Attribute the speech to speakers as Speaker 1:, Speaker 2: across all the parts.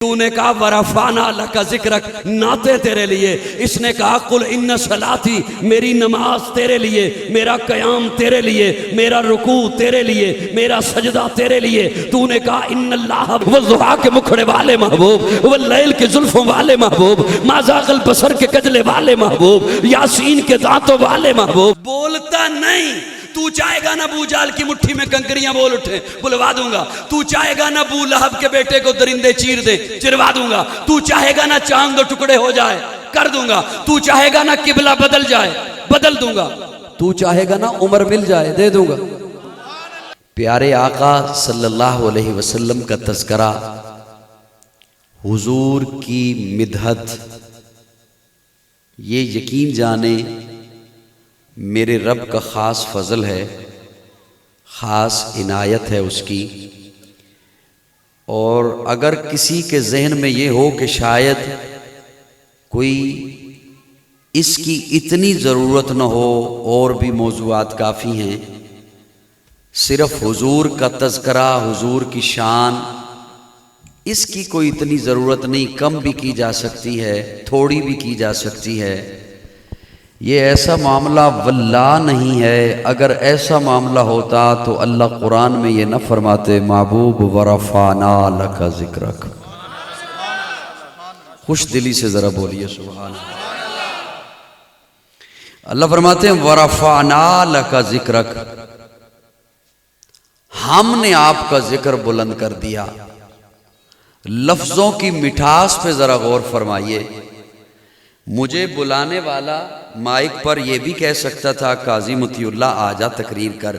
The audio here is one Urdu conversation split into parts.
Speaker 1: تو نے کہا ورفعنا لک ذکرک، نعتیں تیرے لیے. اس نے کہا قل ان صلاتی، میری نماز تیرے لیے، میرا قیام تیرے لیے، میرا رکوع تیرے لیے، میرا سجدہ تیرے لیے. تو نے کہا ان اللہ والضحیٰ کے مکھڑے والے محبوب، واللیل کے زلفوں والے محبوب، ما ذاق البصر کے کجلے والے محبوب، یاسین کے دانتوں والے محبوب. بولتا نہیں. تو چاہے گا نا ابو جہل کی مٹھی میں کنکریاں بول اٹھیں، بلوا دوں گا. تو چاہے گا نا ابو لہب کے بیٹے کو درندے چیر دیں، چروا دوں گا. تو چاہے گا نا چاند دو ٹکڑے ہو جائے، کر دوں گا. تو چاہے گا نا قبلہ بدل جائے، بدل دوں گا. تو چاہے گا نا عمر مل جائے، دے دوں گا. پیارے آقا صلی اللہ علیہ وسلم کا تذکرہ، حضور کی مدحت، یہ یقین جانے میرے رب کا خاص فضل ہے، خاص عنایت ہے اس کی. اور اگر کسی کے ذہن میں یہ ہو کہ شاید کوئی اس کی اتنی ضرورت نہ ہو، اور بھی موضوعات کافی ہیں، صرف حضور کا تذکرہ، حضور کی شان، اس کی کوئی اتنی ضرورت نہیں، کم بھی کی جا سکتی ہے، تھوڑی بھی کی جا سکتی ہے. یہ ایسا معاملہ واللہ نہیں ہے. اگر ایسا معاملہ ہوتا تو اللہ قرآن میں یہ نہ فرماتے محبوب ورفعنا لک ذکرک. خوش دلی سے ذرا بولیے سبحان اللہ. اللہ فرماتے ہیں ورفعنا لک ذکرک، ہم نے آپ کا ذکر بلند کر دیا. لفظوں کی مٹھاس پہ ذرا غور فرمائیے. مجھے بلانے والا مائک پر یہ بھی کہہ سکتا تھا قاضی مطیع اللہ آ جا تقریر کر،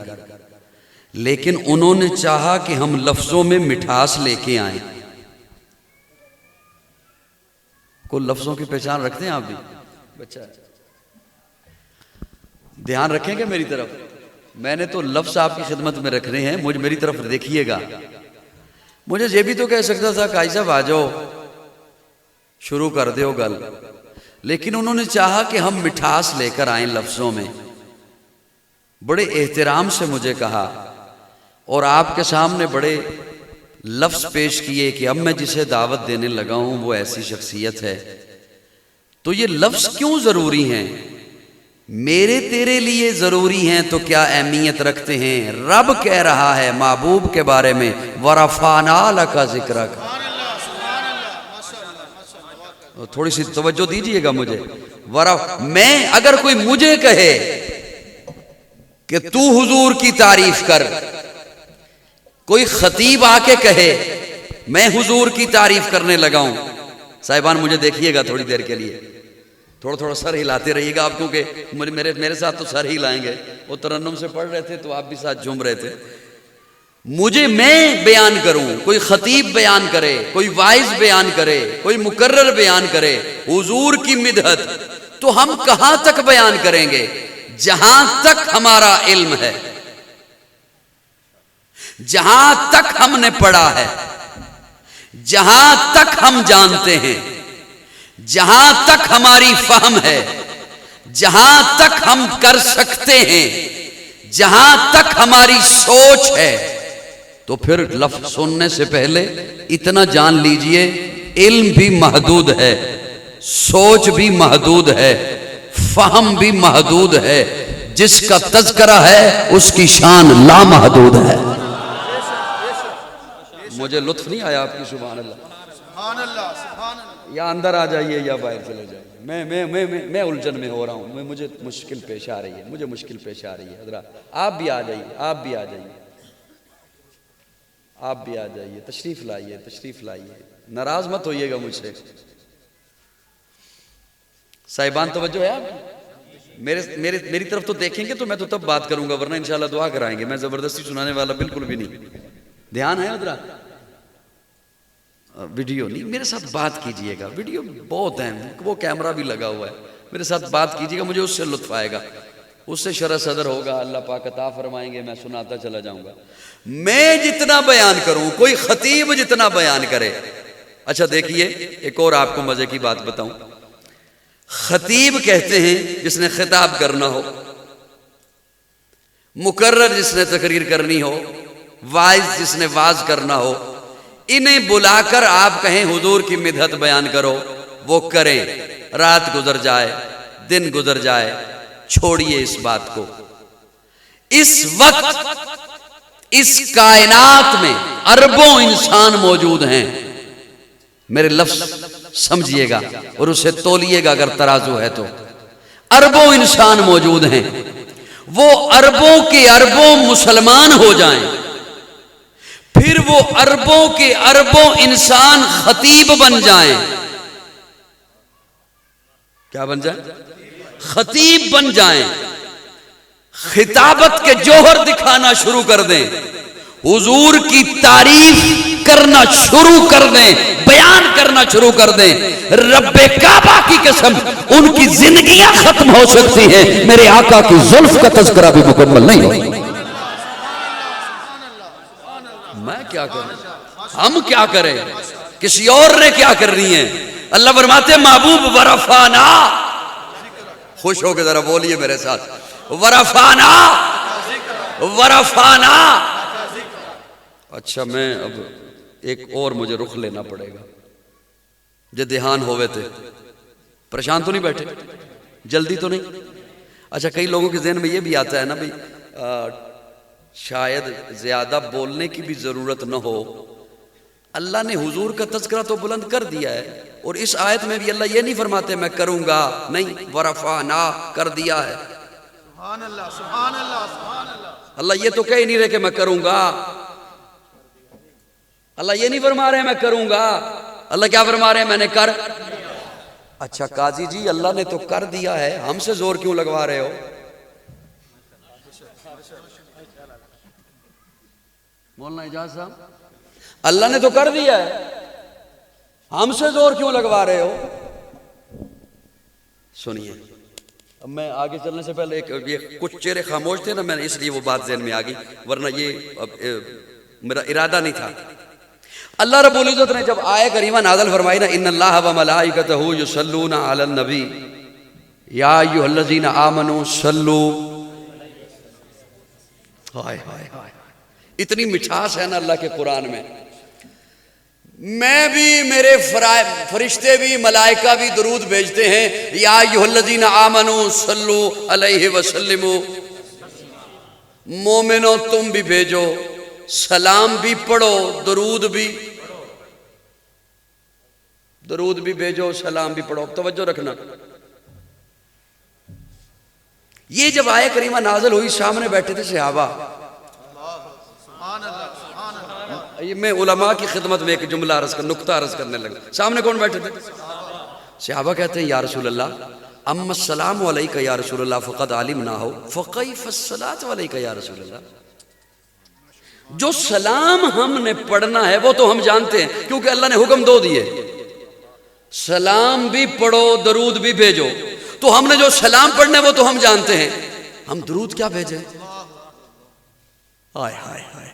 Speaker 1: لیکن انہوں نے چاہا کہ ہم لفظوں میں مٹھاس لے کے آئیں. کوئی لفظوں کی پہچان رکھتے ہیں آپ بھی؟ بچہ دھیان رکھیں گے میری طرف. میں نے تو لفظ آپ کی خدمت میں رکھنے ہیں، میری طرف دیکھیے گا. مجھے یہ بھی تو کہہ سکتا تھا قاضی صاحب آ جاؤ شروع کر دیو گل، لیکن انہوں نے چاہا کہ ہم مٹھاس لے کر آئیں لفظوں میں. بڑے احترام سے مجھے کہا اور آپ کے سامنے بڑے لفظ پیش کیے کہ اب میں جسے دعوت دینے لگا ہوں وہ ایسی شخصیت ہے. تو یہ لفظ کیوں ضروری ہیں؟ میرے تیرے لیے ضروری ہیں تو کیا اہمیت رکھتے ہیں؟ رب کہہ رہا ہے محبوب کے بارے میں ورفعنا لک ذکرک. تھوڑی سی توجہ دیجئے گا مجھے. میں اگر کوئی مجھے کہے کہ تو حضور کی تعریف کر، کوئی خطیب آ کے کہے میں حضور کی تعریف کرنے لگا ہوں، صاحبان مجھے دیکھیے گا تھوڑی دیر کے لیے، تھوڑا سر ہلاتے رہیے گا آپ، کیونکہ میرے ساتھ تو سر ہی لائیں گے. وہ ترنم سے پڑھ رہے تھے تو آپ بھی ساتھ جھوم رہے تھے. مجھے میں بیان کروں، کوئی خطیب بیان کرے، کوئی واعظ بیان کرے، کوئی مقرر بیان کرے حضور کی مدحت، تو ہم کہاں تک بیان کریں گے؟ جہاں تک ہمارا علم ہے، جہاں تک ہم نے پڑھا ہے، جہاں تک ہم جانتے ہیں، جہاں تک ہماری فہم ہے، جہاں تک ہم کر سکتے ہیں، جہاں تک ہماری سوچ ہے. تو پھر لفظ سننے سے پہلے اتنا جان لیجئے علم بھی محدود ہے، سوچ بھی محدود ہے، فہم بھی محدود ہے. جس کا تذکرہ ہے اس کی شان لامحدود ہے. مجھے لطف نہیں آیا آپ کی؟ سبحان اللہ. یا اندر آ جائیے یا باہر چلے جائیے. میں الجھن میں ہو رہا ہوں، مجھے مشکل پیش آ رہی ہے. حضرات آپ بھی آ جائیے، آپ بھی آ جائیے، تشریف لائیے. ناراض مت ہوئیے گا مجھ سے. صاحبان توجہ ہے آپ؟ میری طرف تو دیکھیں گے تو میں تو تب بات کروں گا، ورنہ انشاءاللہ دعا کرائیں گے. میں زبردستی سنانے والا بالکل بھی نہیں. دھیان ہے حضرات؟ ویڈیو نہیں، میرے ساتھ بات کیجئے گا. ویڈیو بہت ہیں، وہ کیمرہ بھی لگا ہوا ہے. میرے ساتھ بات کیجئے گا، مجھے اس سے لطف آئے گا، اس سے شرح صدر ہوگا. اللہ پاک عطا فرمائیں گے، میں سناتا چلا جاؤں گا. میں جتنا بیان کروں، کوئی خطیب جتنا بیان کرے. اچھا دیکھیے ایک اور آپ کو مزے کی بات بتاؤں. خطیب کہتے ہیں جس نے خطاب کرنا ہو، مقرر جس نے تقریر کرنی ہو، واعظ جس نے واعظ کرنا ہو.
Speaker 2: انہیں بلا کر آپ کہیں حضور کی مدحت بیان کرو، وہ کریں، رات گزر جائے، دن گزر جائے، چھوڑیے اس بات کو۔ اس وقت اس کائنات میں اربوں انسان موجود ہیں، میرے لفظ سمجھیے گا اور اسے تولیے گا اگر ترازو ہے تو۔ اربوں انسان موجود ہیں، وہ اربوں کے اربوں مسلمان ہو جائیں، پھر وہ اربوں کے اربوں انسان خطیب بن جائیں۔ کیا بن جائیں؟ خطیب بن جائیں، خطابت کے جوہر دکھانا شروع کر دیں، حضور کی تعریف کرنا شروع کر دیں، بیان کرنا شروع کر دیں۔ رب کعبہ کی قسم ان کی زندگیاں ختم ہو سکتی ہیں، میرے آقا کی زلف کا تذکرہ بھی مکمل نہیں ہو۔ میں کیا کروں؟ ہم کیا کریں؟ کسی اور نے کیا کرنی ہے؟ اللہ فرماتے محبوب ورفانا، خوش ہو کے ذرا بولیے میرے ساتھ، ورفانا ورفانا۔ اچھا میں اب ایک اور مجھے رخ لینا پڑے گا، جو دھیان ہوئے تھے، پریشان تو نہیں بیٹھے؟ جلدی تو نہیں؟ اچھا کئی لوگوں کے ذہن میں یہ بھی آتا ہے نا بھئی شاید زیادہ بولنے کی بھی ضرورت نہ ہو، اللہ نے حضور کا تذکرہ تو بلند کر دیا ہے، اور اس آیت میں بھی اللہ یہ نہیں فرماتے میں کروں گا، نہیں، ورفعنا کر دیا ہے۔
Speaker 3: سبحان اللہ سبحان اللہ سبحان اللہ۔
Speaker 2: اللہ یہ تو کہہ نہیں رہے کہ میں کروں گا، اللہ یہ نہیں فرما رہے میں کروں گا، اللہ کیا فرما رہے ہیں؟ میں نے کر۔ اچھا قاضی جی اللہ نے تو کر دیا ہے، ہم سے زور کیوں لگوا رہے ہو؟ مولانا اجاز صاحب اللہ نے تو کر دیا ہے، ہم سے زور کیوں لگوا رہے ہو؟ سنیے، اب میں آگے چلنے سے پہلے یہ کچھ چہرے خاموش تھے نا، میں نے اس لیے وہ بات ذہن میں آ گئی، ورنہ یہ میرا ارادہ نہیں تھا۔ اللہ رب العزت نے جب آیہ کریمہ نازل فرمائی نا، ان اللہ و ملائکتہ یصلون علی النبی یا ایھا الذین آمنوا صلوا، ہائے ہائے ہائے، اتنی مٹھاس ہے نا اللہ کے قرآن میں۔ میں بھی، میرے فرشتے بھی، ملائکہ بھی درود بھیجتے ہیں، یا ایھا الذین آمنوا صلوا علیہ وسلموا، مومنو تم بھی بھیجو، سلام بھی پڑھو، درود بھی بھیجو، سلام بھی پڑھو۔ توجہ رکھنا، یہ جب آیہ کریمہ نازل ہوئی سامنے بیٹھے تھے صحابہ، یہ میں علماء کی خدمت میں ایک جملہ نقطہ عرض کرنے لگا، سامنے کون بیٹھے تھے؟ صحابہ کہتے ہیں یا رسول اللہ اما السلام علیکہ یا رسول اللہ فقد علمنا ہو فکیف الصلاۃ علیکہ یا رسول اللہ، جو سلام ہم نے پڑھنا ہے وہ تو ہم جانتے ہیں کیونکہ اللہ نے حکم دو دیے، سلام بھی پڑھو درود بھی بھیجو، تو ہم نے جو سلام پڑھنا ہے وہ تو ہم جانتے ہیں، ہم درود کیا بھیجیں؟ ہائے ہائے ہائے،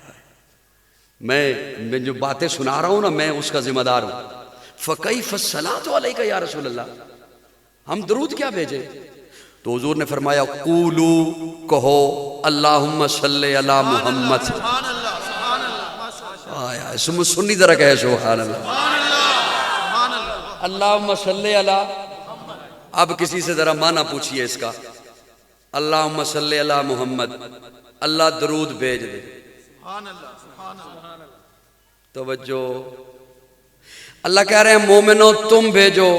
Speaker 2: میں جو باتیں سنا رہا ہوں نا میں اس کا ذمہ دار ہوں۔ فکیف الصلاۃ علیکہ یا رسول اللہ، ہم درود کیا بھیجیں؟ تو حضور نے فرمایا قولو، کہو اللہم صلی علی محمد،
Speaker 3: سبحان اللہ سبحان اللہ
Speaker 2: سنی ذرا کہے سبحان اللہ،
Speaker 3: سبحان اللہ۔
Speaker 2: اللہم صلی علی، اب کسی سے ذرا معنی پوچھئے اس کا، اللہم صلی علی محمد، اللہ درود بھیج دے،
Speaker 3: سبحان اللہ سبحان اللہ۔
Speaker 2: توجہ، اللہ کہہ رہے ہیں مومنو تم بھیجو،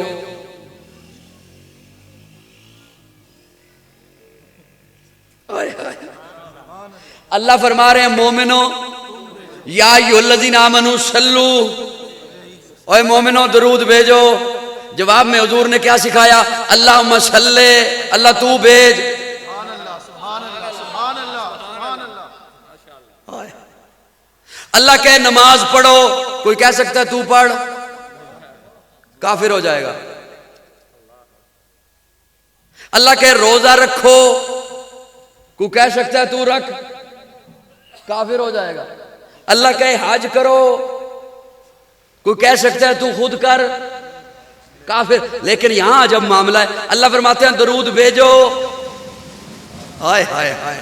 Speaker 2: اللہ فرما رہے ہیں مومنو یا ایھا الذین آمنوا صلوا، اے مومنو درود بھیجو۔ جواب میں حضور نے کیا سکھایا؟ اللہم صلی، اللہ تو بھیج،
Speaker 3: سبحان اللہ سبحان اللہ سبحان اللہ سبحان اللہ۔
Speaker 2: اللہ کہے نماز پڑھو، کوئی کہہ سکتا ہے تو پڑھ، کافر ہو جائے گا۔ اللہ کہے روزہ رکھو، کوئی کہہ سکتا ہے تو رکھ، کافر ہو جائے گا۔ اللہ کہے حج کرو، کوئی کہہ سکتا ہے تو خود کر، کافر۔ لیکن یہاں جب معاملہ ہے اللہ فرماتے ہیں درود بھیجو، ہائے ہائے ہائے،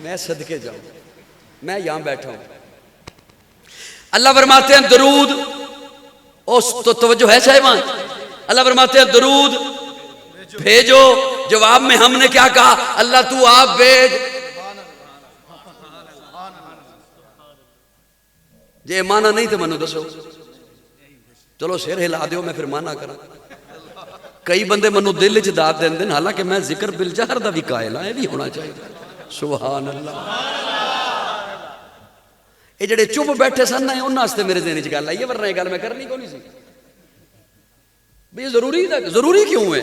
Speaker 2: میں صدقے جاؤں، میں یہاں بیٹھا ہوں، اللہ فرماتے ہیں درود، اس تو توجہ ہے صاحبان، اللہ فرماتے ہیں درود بھیجو، جواب میں ہم نے کیا کہا؟ اللہ تو آپ بھیج. جے مانا نہیں تو منو دسو، چلو سر ہلا دیو میں پھر مانا کرا. کئی بندے منو دل چ داد دین دن، حالانکہ میں ذکر بالجہر دا بھی قائل ہاں، یہ بھی ہونا چاہیے. سبحان اللہ. یہ جڑے چپ بیٹھے سن نا انہاں واسطے میرے ذہن چ گل آئی ہے، ورنہ یہ گل میں کرنی کو نہیں سی. بھئی ضروری تھا، ضروری کیوں ہے؟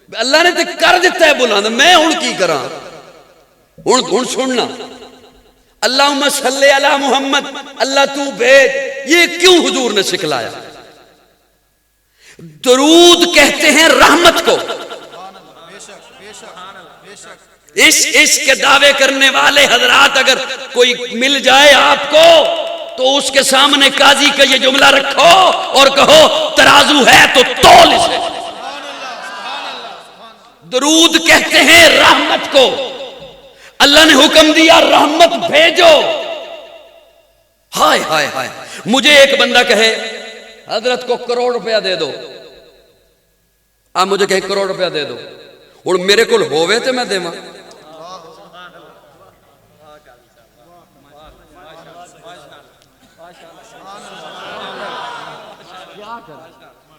Speaker 2: اللہ نے تے کر دیتا ہے بلند، میں ہن کی کراں؟ ہن سننا، اللہم صلی علی محمد، اللہ تو بھیج، یہ کیوں حضور نے سکھلایا؟ درود کہتے ہیں رحمت کو. اس کے دعوے کرنے والے حضرات اگر کوئی مل جائے آپ کو تو اس کے سامنے قاضی کا یہ جملہ رکھو اور کہو ترازو ہے تو تول اسے. درود کہتے ہیں رحمت کو، اللہ نے حکم دیا رحمت بھیجو. ہائے ہائے ہائے، مجھے ایک بندہ کہے حضرت کو کروڑ روپیہ دے دو، آپ مجھے کہے کروڑ روپیہ دے دو، اور میرے کو ہووے تو میں دیواں.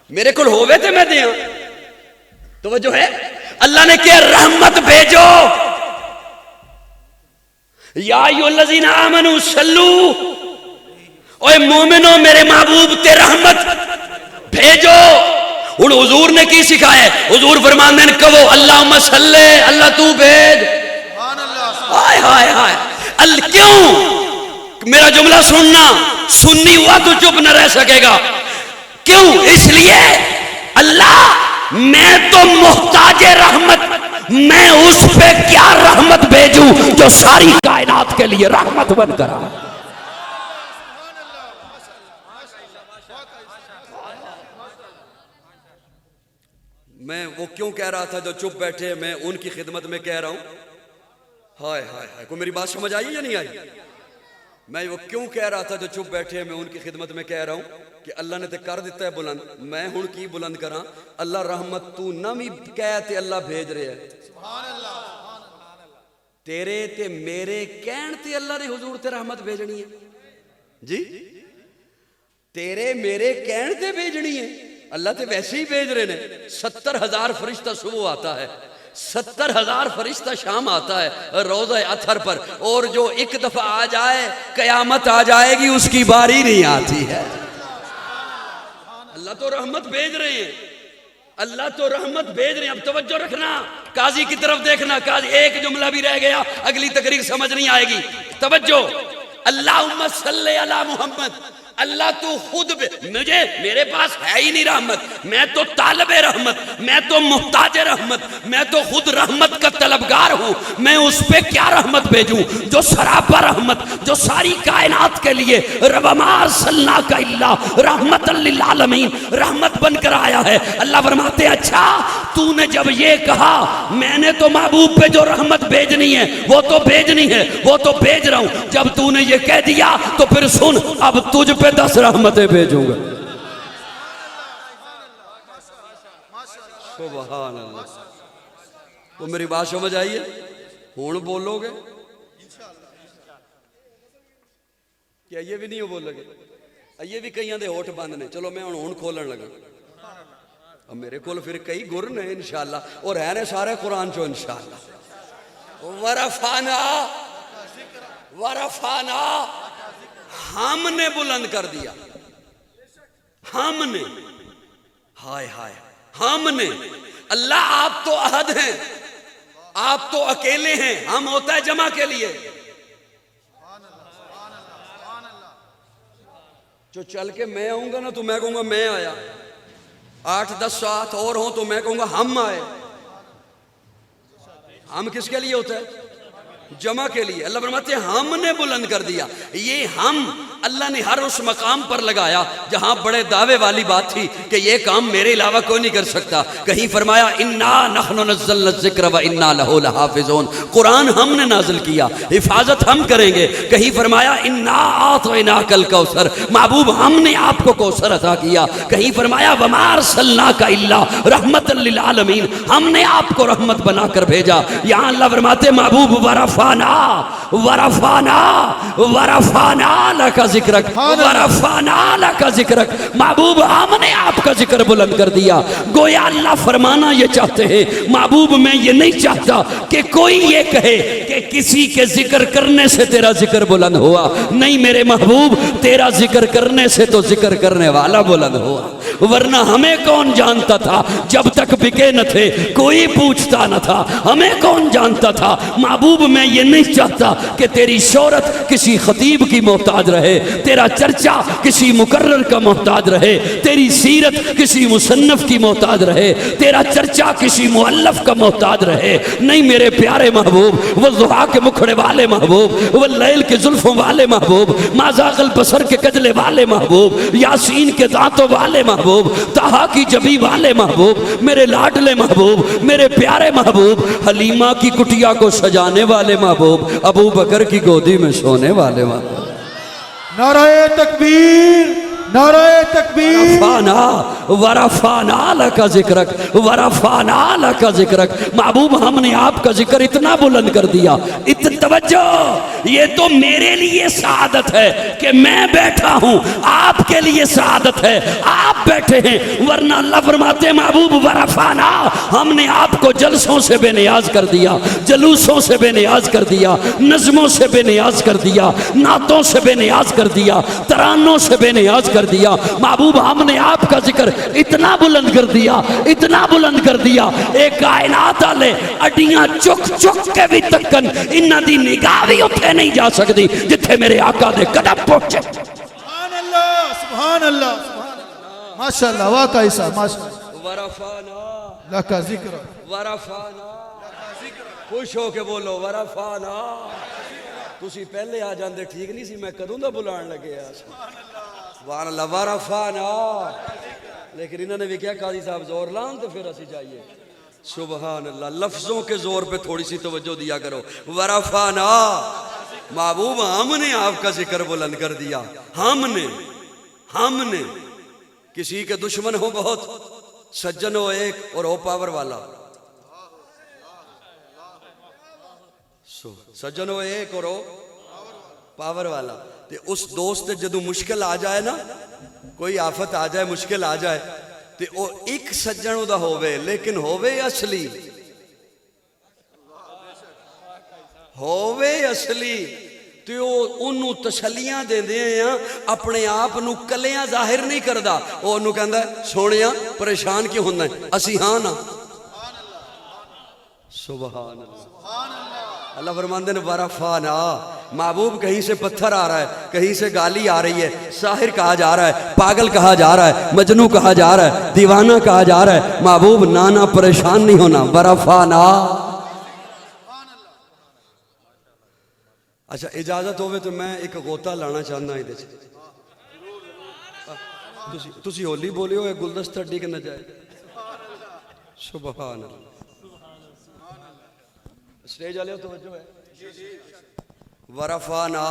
Speaker 2: میرے کو ہووے تو میں دیاں. توجہ ہے، اللہ نے کیا رحمت بھیجو. یا ایھا الذین آمنوا صلو، اوے مومنو میرے محبوب تے رحمت بھیجو. ہن حضور نے کی سکھایا ہے؟ حضور فرماندے ہیں کہو اللہم صلی، اللہ تو بھیج. ہائے ہائے ہائے، کیوں؟ میرا جملہ سننا، سنی ہوا تو چپ نہ رہ سکے گا. کیوں؟ اس لیے اللہ میں تو محتاج رحمت، میں اس پہ کیا رحمت بھیجوں جو ساری کائنات کے لیے رحمت بن کر آئے. میں وہ کیوں کہہ رہا تھا جو چپ بیٹھے، میں ان کی خدمت میں کہہ رہا ہوں. ہائے ہائے ہائے، کوئی میری بات سمجھ آئی یا نہیں آئی؟ میں وہ کیوں کہہ رہا تھا جو چپ بیٹھے، میں ان کی خدمت میں کہہ رہا ہوں کہ اللہ نے تے کر دیتا ہے بلند، میں ہن کی بلند کراں؟ اللہ رحمت تو نہ بھی کہہ تے اللہ بھیج رہے ہے. تیرے تے میرے کہن تے اللہ نے حضور تے رحمت بھیجنی ہے. جی تیرے میرے کہن تے بھیجنی ہے. اللہ تے ویسے ہی بھیج رہے ہیں. 70,000 فرشتہ صبح آتا ہے، 70,000 فرشتہ شام آتا ہے روزہ اطہر پر، اور جو ایک دفعہ آ جائے قیامت آ جائے گی، اس کی باری نہیں آتی ہے. اللہ تو رحمت بھیج رہے ہیں، اللہ تو رحمت بھیج رہے ہیں. اب توجہ رکھنا، قاضی کی طرف دیکھنا. قاضی ایک جملہ بھی رہ گیا، اگلی تقریر سمجھ نہیں آئے گی. توجہ، اللہم صلی علی محمد، اللہ تو خود مجھے، میرے پاس ہے ہی نہیں رحمت، میں تو طالب رحمت، میں تو محتاج رحمت، میں تو خود رحمت کا طلبگار ہوں. میں اس پہ کیا رحمت بھیجوں جو سراپا رحمت، جو ساری کائنات کے لیے وما ارسلناک الا رحمت للعالمین رحمت بن کر آیا ہے. اللہ فرماتے ہیں اچھا تو نے جب یہ کہا، میں نے تو محبوب پہ جو رحمت بھیجنی ہے وہ تو بھیجنی ہے، وہ تو بھیج رہا ہوں. جب تو نے یہ کہہ دیا تو پھر سن، اب تجھ پہ 10 رحمتیں بھیجوں گا. سبحان اللہ. تو میری بات سمجھ آئیے؟ ہون بولو گے کیا؟ یہ بھی نہیں ہو بولو گے؟ یہ بھی کئیاں دے ہوٹ بند نے. چلو میں ہون کھولن لگا. اب میرے کول پھر کئی گر نے انشاءاللہ، اور ہے نے سارے قرآن چو انشاءاللہ. ورفانا ہم نے بلند کر دیا، ہم نے. ہائے ہائے، ہم نے. اللہ آپ تو احد ہیں، آپ تو اکیلے ہیں، ہم ہوتا ہے جمع کے لیے. جو چل کے میں آؤں گا نا تو میں کہوں گا میں آیا، 8-10 ساتھ اور ہوں تو میں کہوں گا ہم آئے. ہم کس کے لیے ہوتا ہے؟ جمع کے لیے اللہ فرماتے ہیں ہم نے بلند کر دیا. یہ ہم اللہ نے ہر اس مقام پر لگایا جہاں بڑے دعوے والی بات تھی کہ یہ کام میرے علاوہ کوئی نہیں کر سکتا. کہیں فرمایا انا نحن نزلنا الذکر و انا لہ لحافظون، قرآن ہم نے نازل کیا، حفاظت ہم کریں گے. کہیں فرمایا انا اعطیناک الکوثر، محبوب ہم نے آپ کو کوثر عطا کیا. کہیں فرمایا وما ارسلناک الا رحمتا للعالمین، ہم نے آپ کو رحمت بنا کر بھیجا. یہاں اللہ فرماتے محبوب ورفعنا ورفعنا ورفعنا لک ذکرک ورفعنا لک ذکرک، محبوب ہم نے آپ کا ذکر بلند کر دیا. گویا اللہ فرمانا یہ چاہتے ہیں، محبوب میں یہ نہیں چاہتا کہ کوئی یہ کہے کہ کسی کے ذکر کرنے سے تیرا ذکر بلند ہوا. نہیں میرے محبوب، تیرا ذکر کرنے سے تو ذکر کرنے والا بلند ہوا. ورنہ ہمیں کون جانتا تھا جب تک بکے نہ تھے، کوئی پوچھتا نہ تھا، ہمیں کون جانتا تھا. محبوب میں یہ نہیں چاہتا کہ تیری شہرت کسی خطیب کی محتاج رہے، تیرا چرچا کسی مقرر کا محتاج رہے، تیری سیرت کسی مصنف کی محتاج رہے، تیرا چرچا کسی مؤلف کا محتاج رہے. نہیں میرے پیارے محبوب، وہ ضحیٰ کے مکھڑے والے محبوب، وہ لیل کے زلفوں والے محبوب، ما ذاق البصر کے کجلے والے محبوب، یاسین کے دانتوں والے محبوب، طٰہٰ کی جبی والے محبوب، میرے لاڈلے محبوب، میرے پیارے محبوب، حلیمہ کی کٹیا کو سجانے والے محبوب، ابو بکر کی گودی میں سونے والے محبوب.
Speaker 3: نعرہ تکبیر، نعرہ تکبیر.
Speaker 1: ورفعنا ورفعنا لک ذکرک ورفعنا لک ذکرک، محبوب ہم نے آپ کا ذکر اتنا بلند کر دیا. توجہ، یہ تو میرے لیے سعادت ہے کہ میں بیٹھا ہوں، آپ کے لیے سعادت ہے آپ بیٹھے ہیں. ورنہ اللہ فرماتے ہیں محبوب ورفعنا، ہم نے آپ کو جلسوں سے بے نیاز کر دیا، جلوسوں سے بے نیاز کر دیا، نظموں سے بے نیاز کر دیا، نعتوں سے بے نیاز کر دیا، ترانوں سے بے نیاز کر دیا. محبوب ہم نے آپ کا ذکر اتنا بلند کر دیا، اتنا بلند کر دیا، ایک کائنات والے اڈیاں چک چک کے بھی تکن انہاں دی نگاہ بھی اتھے نہیں جا سکتی جتھے میرے آقا دے قدم پہنچے.
Speaker 3: سبحان اللہ، سبحان اللہ، سبحان اللہ، ماشاء اللہ، واقعی صاحب ماشاء اللہ.
Speaker 2: ورفعنا
Speaker 3: لک ذکر،
Speaker 2: ورفعنا، خوش ہو کے بولو ورفعنا. تسی پہلے آ جاندے ٹھیک نہیں سی، میں کدوں دا بلان لگے آ. سبحان اللہ. ورفعنا، لیکن انہوں نے بھی کیا قاضی صاحب زور لان تو پھر اسی چاہیے. سبحان اللہ. لفظوں کے زور پہ تھوڑی سی توجہ دیا کرو. ورفعنا، محبوب ہم نے آپ کا ذکر بلند کر دیا. ہم نے کسی کے دشمن ہو بہت، سجن ہو ایک اور ہو پاور والا، سجن ہو ایک اور ہو پاور والا، تے اس دوست جدو مشکل آ جائے نا، کوئی آفت آ جائے، مشکل آ جائے، تے او ایک سجن دا ہووے لیکن ہووے اصلی، ہووے اصلی، تے او انہوں تسلیاں دے دے ہیں، اپنے آپ نو کلیاں ظاہر نہیں کردہ. او انہوں کہندہ ہے سونیاں پریشان کیوں ہوندہ ہے، اسی ہاں نا. سبحان اللہ. اللہ فرماندے نے ورفعنا، محبوب کہیں سے پتھر آ رہا ہے، کہیں سے گالی آ رہی ہے، ساحر کہا جا رہا ہے، پاگل کہا جا رہا ہے، مجنوں کہا جا رہا ہے، دیوانہ کہا جا رہا ہے، محبوب نانا پریشان نہیں ہونا. ورفعنا. اچھا اجازت ہوئے تو میں ایک غوطہ لانا چاہنا ہے. تسی ہولی بولی ہو گلدستہ ڈگ نہ جائے. سبحان اللہ. سٹیج والے ہو توجہ ہے. ورفعنا،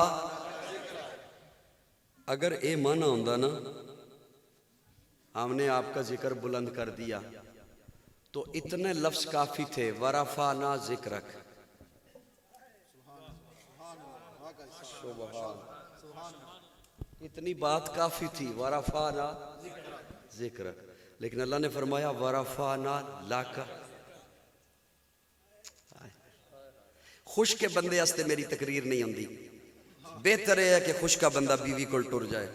Speaker 2: اگر اے مانا ہوندہ نا ہم نے آپ کا ذکر بلند کر دیا تو اتنے لفظ کافی تھے. ورفعنا ذکرک، اتنی بات کافی تھی. ورفعنا ذکرک، لیکن اللہ نے فرمایا ورفعنا لک. خوش کے بندے ہستے میری تقریر نہیں ہوندی، بہتر ہے کہ خوش کا بندہ بیوی کو ٹر جائے.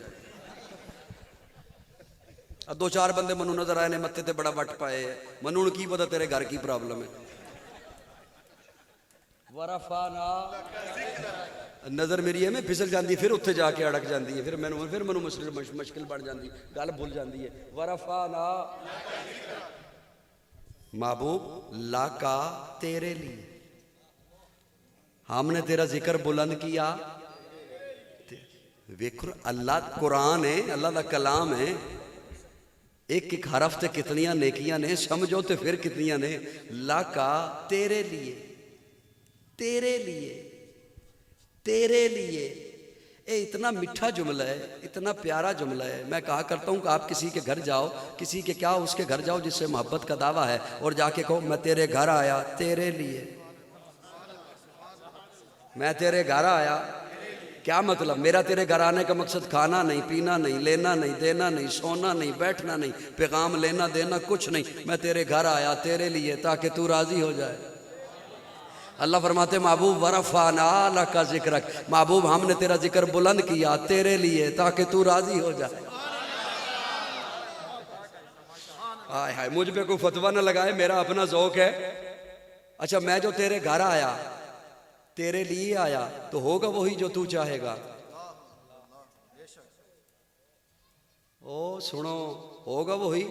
Speaker 2: اب دو چار بندے منو نظر آئے نے متے تے بڑا وٹ پائے، منو کی پتہ تیرے گھر کی پرابلم ہے. ورفعنا، نظر میری ہے میں پھسل جاندی ہے، پھر اتھے جا کے اڑک جاندی ہے، پھر منو مشکل بڑھ جاندی ہے، گل بھول جاندی ہے. ورفعنا، محبوب لاکا تیرے لیے، ہم نے تیرا ذکر بلند کیا. ویکھو اللہ قرآن ہے, اللہ دا کلام ہے, ایک ایک حرف تے کتنیاں نیکیاں نے, سمجھو تے پھر کتنیاں نے. لاکا تیرے لیے, تیرے لیے, تیرے لیے. اے اتنا میٹھا جملہ ہے, اتنا پیارا جملہ ہے. میں کہا کرتا ہوں کہ آپ کسی کے گھر جاؤ, کسی کے کیا اس کے گھر جاؤ جس سے محبت کا دعویٰ ہے, اور جا کے کہو میں تیرے گھر آیا تیرے لیے, میں تیرے گھر آیا. کیا مطلب؟ میرا تیرے گھر آنے کا مقصد کھانا نہیں, پینا نہیں, لینا نہیں, دینا نہیں, سونا نہیں, بیٹھنا نہیں, پیغام لینا دینا کچھ نہیں. میں تیرے گھر آیا تیرے لیے تاکہ تو راضی ہو جائے. اللہ فرماتے محبوب ورفعنا لک ذکرک, محبوب ہم نے تیرا ذکر بلند کیا تیرے لیے تاکہ تو راضی ہو جائے. ہائے ہائے, مجھ پہ کوئی فتویٰ نہ لگائے, میرا اپنا ذوق ہے. اچھا میں جو تیرے گھر آیا تیرے لیے آیا تو ہوگا وہی جو تو چاہے گا. او سنو, ہوگا وہی,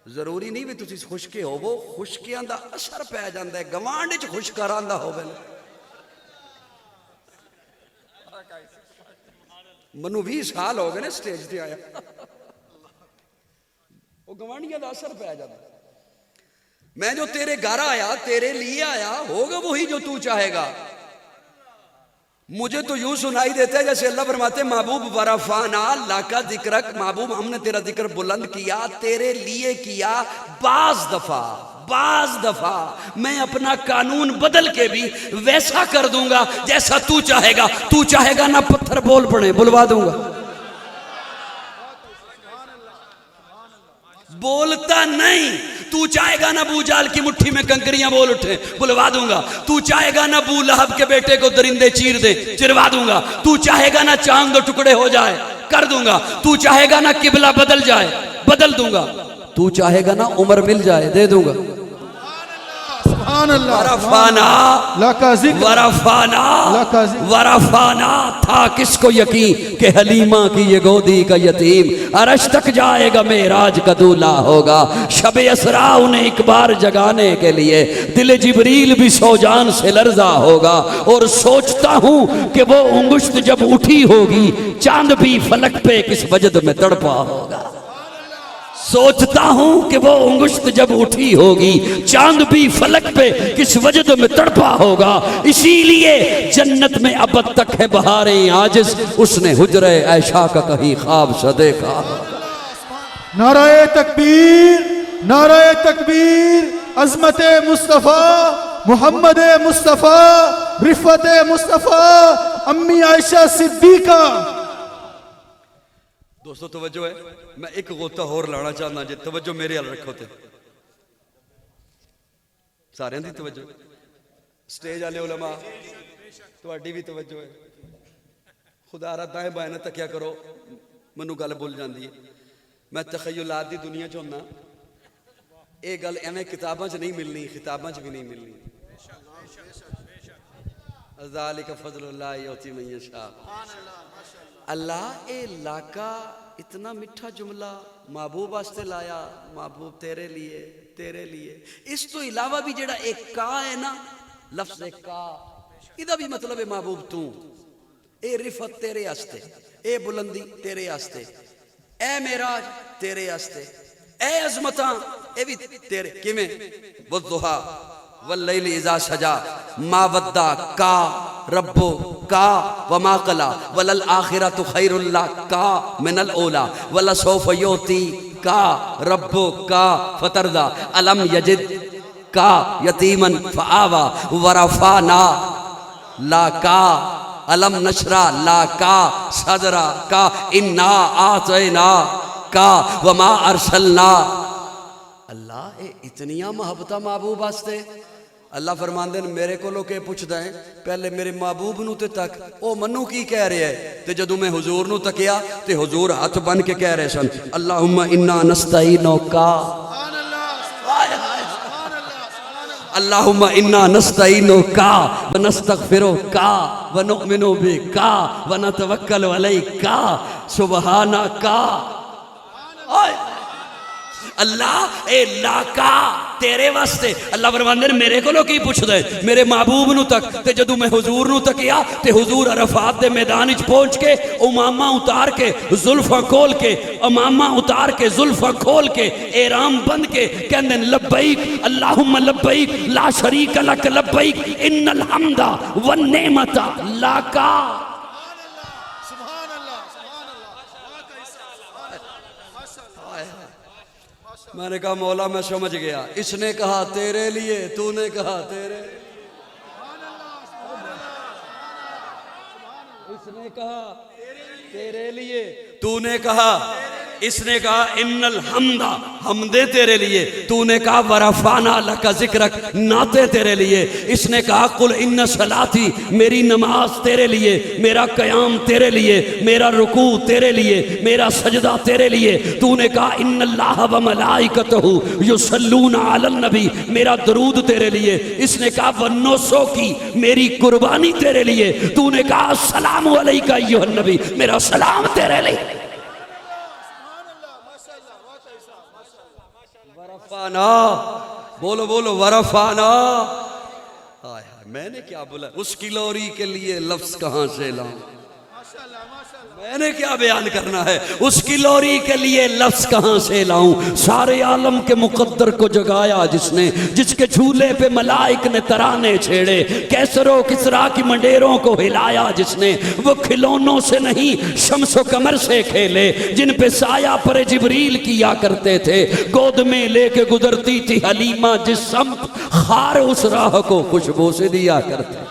Speaker 2: ضروری نہیں بھی تسی خشکے ہو, وہ خشکیاں دا اثر پہ جاندہ ہے, گوانڈ وچ خشکاراندہ ہو بل. منو 20 سال ہو گئے نا سٹیج تے آیا, وہ گوانڈیاں دا اثر پہ جاندہ ہے. میں جو تیرے گھر آیا تیرے لیے آیا, ہوگا وہی جو تو چاہے گا. مجھے تو یوں سنائی دیتا ہے جیسے اللہ فرماتے محبوب ورفعنا لک ذکرک, محبوب ہم نے تیرا ذکر بلند کیا تیرے لیے کیا. بعض دفعہ میں اپنا قانون بدل کے بھی ویسا کر دوں گا جیسا تو چاہے گا. تو چاہے گا نہ پتھر بول پڑے, بلوا دوں گا. بولتا نہیں. تو چاہے گا نہ ابو جال کی مٹھی میں کنکریاں بول اٹھیں, بلوا دوں گا. تو چاہے گا نہ ابو لہب کے بیٹے کو درندے چیر دیں, چروا دوں گا. تو چاہے گا نہ چاند دو ٹکڑے ہو جائے, کر دوں گا. تو چاہے گا نہ قبلہ بدل جائے, بدل دوں گا. تو چاہے گا نہ عمر مل جائے, دے دوں گا.
Speaker 3: سبحان اللہ.
Speaker 2: ورفعنا
Speaker 3: لک ذکرک,
Speaker 2: ورفعنا تھا کس کو یقین کہ حلیمہ کی یہ گودی کا یتیم عرش تک جائے گا, معراج کا دولہ ہوگا. شب اسرا انہیں ایک بار جگانے کے لیے دل جبریل بھی سو جان سے لرزا ہوگا. اور سوچتا ہوں کہ وہ انگشت جب اٹھی ہوگی چاند بھی فلک پہ کس وجد میں تڑپا ہوگا. سوچتا ہوں کہ وہ انگشت جب اٹھی ہوگی چاند بھی فلک پہ کس وجد میں تڑپا ہوگا. اسی لیے جنت میں ابد تک ہے بہاریں عاجز, اس نے حجرہ عائشہ کا کہیں خواب سا دیکھا.
Speaker 3: نعرہ تکبیر, نعرہ تکبیر. عظمت مصطفیٰ, محمد مصطفیٰ, رفعت مصطفیٰ, امی عائشہ صدیقہ.
Speaker 2: دوستو توجہ ہے, میں ایک غوطہ اور لانا چاہنا جی, توجہ میرے حال رکھو تے سارے دی توجہ. سٹیج والے علماء تواڈی بھی توجہ ہے. خدا را دائیں بائیں نہ تکیا کرو, منو گل بھول جاندی ہے. میں تخیلات دی دنیا چ ہوندا, اے گل ایویں کتاباں چ نہیں ملنی, خطاباں چ بھی نہیں ملنی. ذالک فضل اللہ یؤتی من یشاء. اللہ اے لاکا اتنا میٹھا جملہ محبوب واسطے لایا, محبوب تیرے لیے, تیرے لیے. اس تو علاوہ بھی جڑا ایک کا ہے نا, لفظ ایک کا, ادھا بھی مطلب ہے محبوب تو. اے رفت تیرے واسطے, اے بلندی تیرے واسطے, اے معراج تیرے واسطے, اے عظمتاں اے بھی تیرے. کیویں؟ والضحا واللیل اذا سجا ما ودع کا ربو کا وما قلا وللآخرۃ خیر لک من الاولی ولسوف یؤتی کا ربو کا فترضی الم یجد کا یتیما فآوی ورفعنا لک الم نشرح لک صدرک انا اعطینا کا وما ارسلنا. اللہ اے اتنیاں محبتہ محبوب واسطے. اللہ فرماندے میرے کو لو کہ پوچھدا ہے پہلے میرے محبوب نو تے تک, او منو کی کہہ رہے ہے. تے جدوں میں حضور نو تکیا تے حضور ہاتھ بن کے کہہ رہے سن اللہم انا نستعینک, اللہم انا نستعینک ونستغفرک ونؤمن بک ونتوکل علیک سبحانک.
Speaker 1: اللہ اے لاکا تیرے واسطے اللہ فرماندے نے میرے کو کی پوچھ دے میرے محبوب نو تک تے جدو میں حضور نو تکیا تے حضور عرفات دے میدان وچ پہنچ کے امامہ اتار کے زلفاں کھول کے امامہ اتار کے زلفاں کھول کے احرام بند کے کہندے لبیک اللہم لبیک لا شریک لک لبیک ان الحمد والنعمت لاکا.
Speaker 3: سبحان اللہ سبحان اللہ واقعی
Speaker 2: میں نے کہا مولا میں سمجھ گیا، اس نے کہا تیرے لیے، تو نے کہا تیرے، اس نے کہا تیرے لیے، تو نے کہا، اس نے کہا ان الحمد حمدے تیرے لیے، تو نے کہا ورفعنا لک ذکرک نعتیں تیرے لیے، اس نے کہا قل ان صلاتی میری نماز تیرے لیے، میرا قیام تیرے لیے، میرا رکوع تیرے لیے، میرا سجدہ تیرے لیے، تو نے کہا ان اللہ و ملائکتہ یصلون علی النبی میرا درود تیرے لیے، اس نے کہا ونوسو کی میری قربانی تیرے لیے، تو نے کہا السلام علیکہ ایھا النبی میرا سلام تیرے لیے. ورفانا بولو بولو ورفانا. میں نے کیا بولا، اس کی لوری کے لیے لفظ کہاں سے لاؤں، میں نے کیا بیان کرنا ہے، اس کی لوری کے لیے لفظ کہاں سے لاؤں. سارے عالم کے مقدر کو جگایا جس نے، جس کے جھولے پہ ملائک نے ترانے چھیڑے، کیسر و کسرا کی منڈیروں کو ہلایا جس نے، وہ کھلونوں سے نہیں شمس و قمر سے کھیلے، جن پہ سایہ پر جبریل کیا کرتے تھے، گود میں لے کے گزرتی تھی حلیمہ جس سمت خار اس راہ کو خوشبو سے دیا کرتے تھے.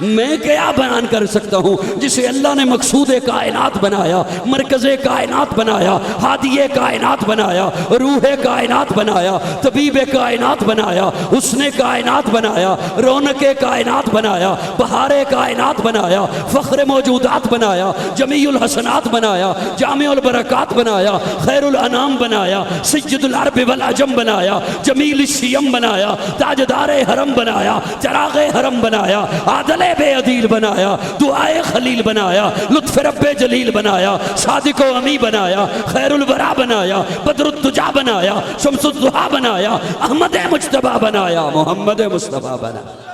Speaker 2: میں کیا بیان کر سکتا ہوں جسے اللہ نے مقصود کائنات بنایا، مرکز کائنات بنایا، ہادی کائنات بنایا، روح کائنات بنایا، طبیب کائنات بنایا، حسن کائنات بنایا، رونق کائنات بنایا، بہار کائنات بنایا، فخر موجودات بنایا، جمیع الحسنات بنایا، جامع البرکات بنایا، خیر الانام بنایا، سید العرب والعجم بنایا، جمیل الشیم بنایا، تاجدار حرم بنایا، چراغ حرم بنایا، عادل بے عدیل بنایا، دعائے خلیل بنایا، لطف رب جلیل بنایا، صادق و امی بنایا، خیر الورا بنایا، بدر الدجا بنایا، شمس الضحا بنایا، احمد مجتبی بنایا، محمد مصطفیٰ بنایا.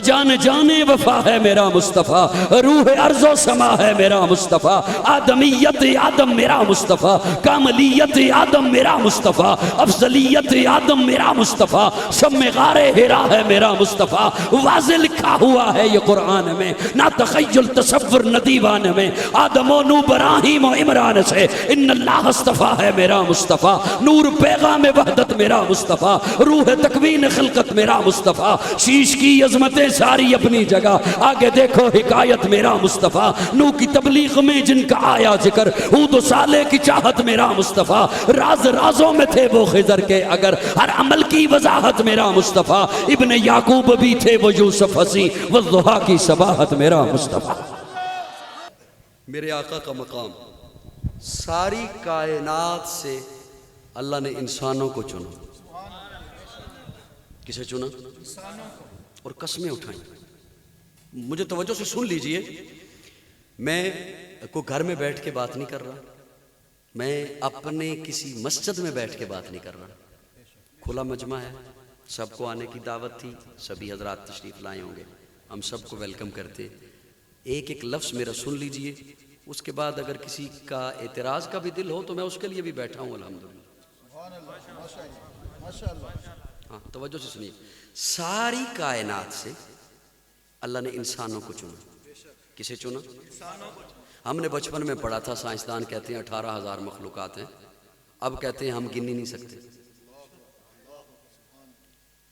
Speaker 2: جان جان وفا ہے میرا مصطفیٰ، روح ارض و سما ہے میرا مصطفیٰ، آدمیت آدم میرا مصطفیٰ، کاملیت آدم میرا مصطفیٰ، افضلیت آدم میرا مصطفیٰ، شم غار حرا ہے میرا مصطفیٰ. واضح لکھا ہوا ہے یہ قرآن میں، نہ تخیل تصور نہ دیوان میں، آدم و نو ابراہیم و عمران سے ان اللہ اصطفیٰ ہے میرا مصطفیٰ. نور پیغام وحدت میرا مصطفیٰ، روح تکوین خلقت میرا مصطفیٰ، شیش کی عظمتیں ساری اپنی جگہ، آگے دیکھو حکایت میرا مصطفیٰ. نو کی تبلیغ میں جن کا آیا ذکر، ہود و صالح کی چاہت میرا مصطفیٰ، راز رازوں میں تھے وہ خضر کے اگر، ہر عمل کی وضاحت میرا مصطفیٰ. ابن یعقوب بھی تھے وہ یوسف حسی، والضحیٰ کی صباحت میرا مصطفیٰ. میرے آقا کا مقام، ساری کائنات سے اللہ نے انسانوں کو چنا. کسے چنا؟ اور قسمیں اٹھائیں. مجھے توجہ سے سن لیجئے، میں کوئی گھر میں بیٹھ کے بات نہیں کر رہا، میں اپنے کسی مسجد میں بیٹھ کے بات نہیں کر رہا. کھلا مجمع ہے، سب کو آنے کی دعوت تھی، سبھی حضرات تشریف لائے ہوں گے، ہم سب کو ویلکم کرتے. ایک ایک لفظ میرا سن لیجئے، اس کے بعد اگر کسی کا اعتراض کا بھی دل ہو تو میں اس کے لیے بھی بیٹھا ہوں. الحمدللہ. ہاں توجہ سے سنیے. ساری کائنات سے اللہ نے انسانوں کو چنا. کسے چنا؟ ہم نے بچپن میں پڑھا تھا، سائنسدان کہتے ہیں 18,000 مخلوقات ہیں، اب کہتے ہیں ہم گن ہی نہیں سکتے.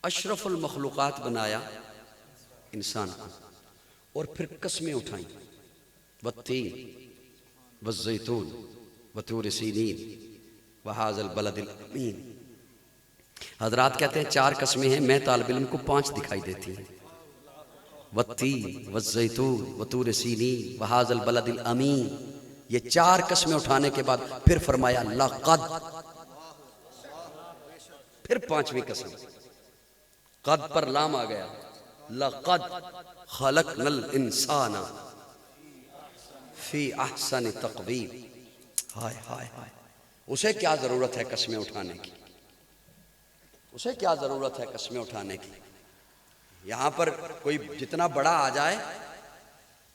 Speaker 2: اشرف المخلوقات بنایا انسان کو، اور پھر قسمیں اٹھائیں، والتین والزیتون وطور سینین وہذا البلد الامین. حضرات کہتے ہیں 4 قسمیں ہیں، میں طالب علم کو 5 دکھائی دیتی ہیں. والتین والزیتون وطور سینین وہذا البلد الامین. یہ 4 قسمیں اٹھانے کے بعد پھر فرمایا لقد، پھر 5ویں قسم قد پر لام آ گیا، لقد خلقنا الانسان فی احسن تقویم. ہائے ہائے ہائے. اسے کیا ضرورت ہے قسمیں اٹھانے کی؟ اسے کیا ضرورت ہے قسمیں اٹھانے کی؟ یہاں پر کوئی جتنا بڑا آ جائے،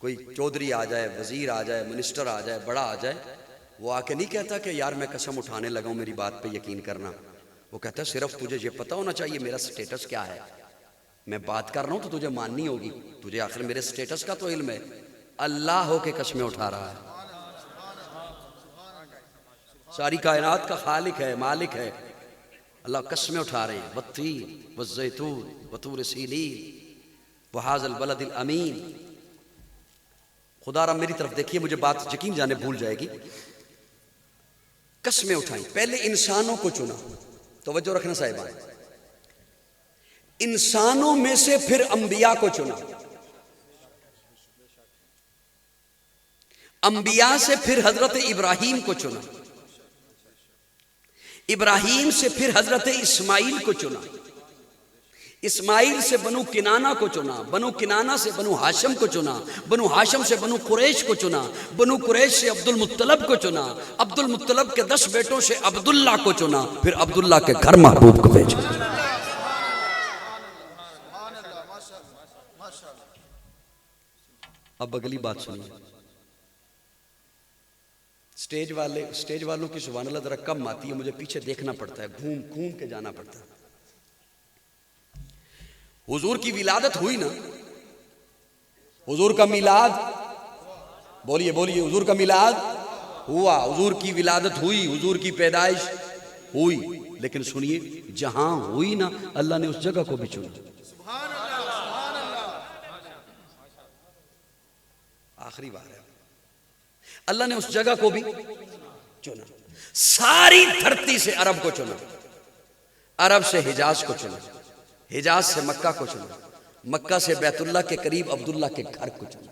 Speaker 2: کوئی چودھری آ جائے، وزیر آ جائے، منسٹر آ جائے، بڑا آ جائے، وہ آ کے نہیں کہتا کہ یار میں قسم اٹھانے لگا ہوں، میری بات پہ یقین کرنا. وہ کہتا ہے صرف تجھے یہ پتہ ہونا چاہیے میرا سٹیٹس کیا ہے. میں بات کر رہا ہوں تو تجھے ماننی ہوگی، تجھے آخر میرے سٹیٹس کا تو علم ہے. اللہ ہو کے قسمیں اٹھا رہا ہے، ساری کائنات کا خالق ہے، مالک ہے. اللہ قسمیں اٹھا رہے ہیں، والتین والزیتون وطور سینین وہذا البلد الامین. خدا را میری طرف دیکھیے، مجھے بات یقین جانے بھول جائے گی. قسمیں اٹھائیں، پہلے انسانوں کو چنا. توجہ رکھنا صاحبان، انسانوں میں سے پھر انبیاء کو چنا. انبیاء سے پھر حضرت ابراہیم کو چنا. ابراہیم سے پھر حضرت اسماعیل کو چنا. اسماعیل سے بنو کنانہ کو چنا. بنو کنانہ سے بنو ہاشم کو چنا. بنو ہاشم سے بنو قریش کو چنا. بنو قریش سے عبد المطلب کو چنا. عبد المطلب کے 10 بیٹوں سے عبداللہ کو چنا. پھر عبداللہ کے گھر محبوب کو بھیجا. اب اگلی بات سنیے. اسٹیج والوں کی سبحان اللہ ذرا کم آتی ہے، مجھے پیچھے دیکھنا پڑتا ہے، گھوم کے جانا پڑتا ہے. حضور کی ولادت ہوئی نا، حضور کا میلاد، بولیے حضور کا میلاد ہوا، حضور کی ولادت ہوئی، حضور کی پیدائش ہوئی. لیکن سنیے، جہاں ہوئی نا اللہ نے اس جگہ کو بھی چنا. آخری بار ہے، اللہ نے اس جگہ کو بھی چنا. ساری دھرتی سے عرب کو چنا، عرب سے حجاز کو چنا، حجاز سے مکہ کو چنا، مکہ سے بیت اللہ کے قریب عبداللہ کے گھر کو چنا.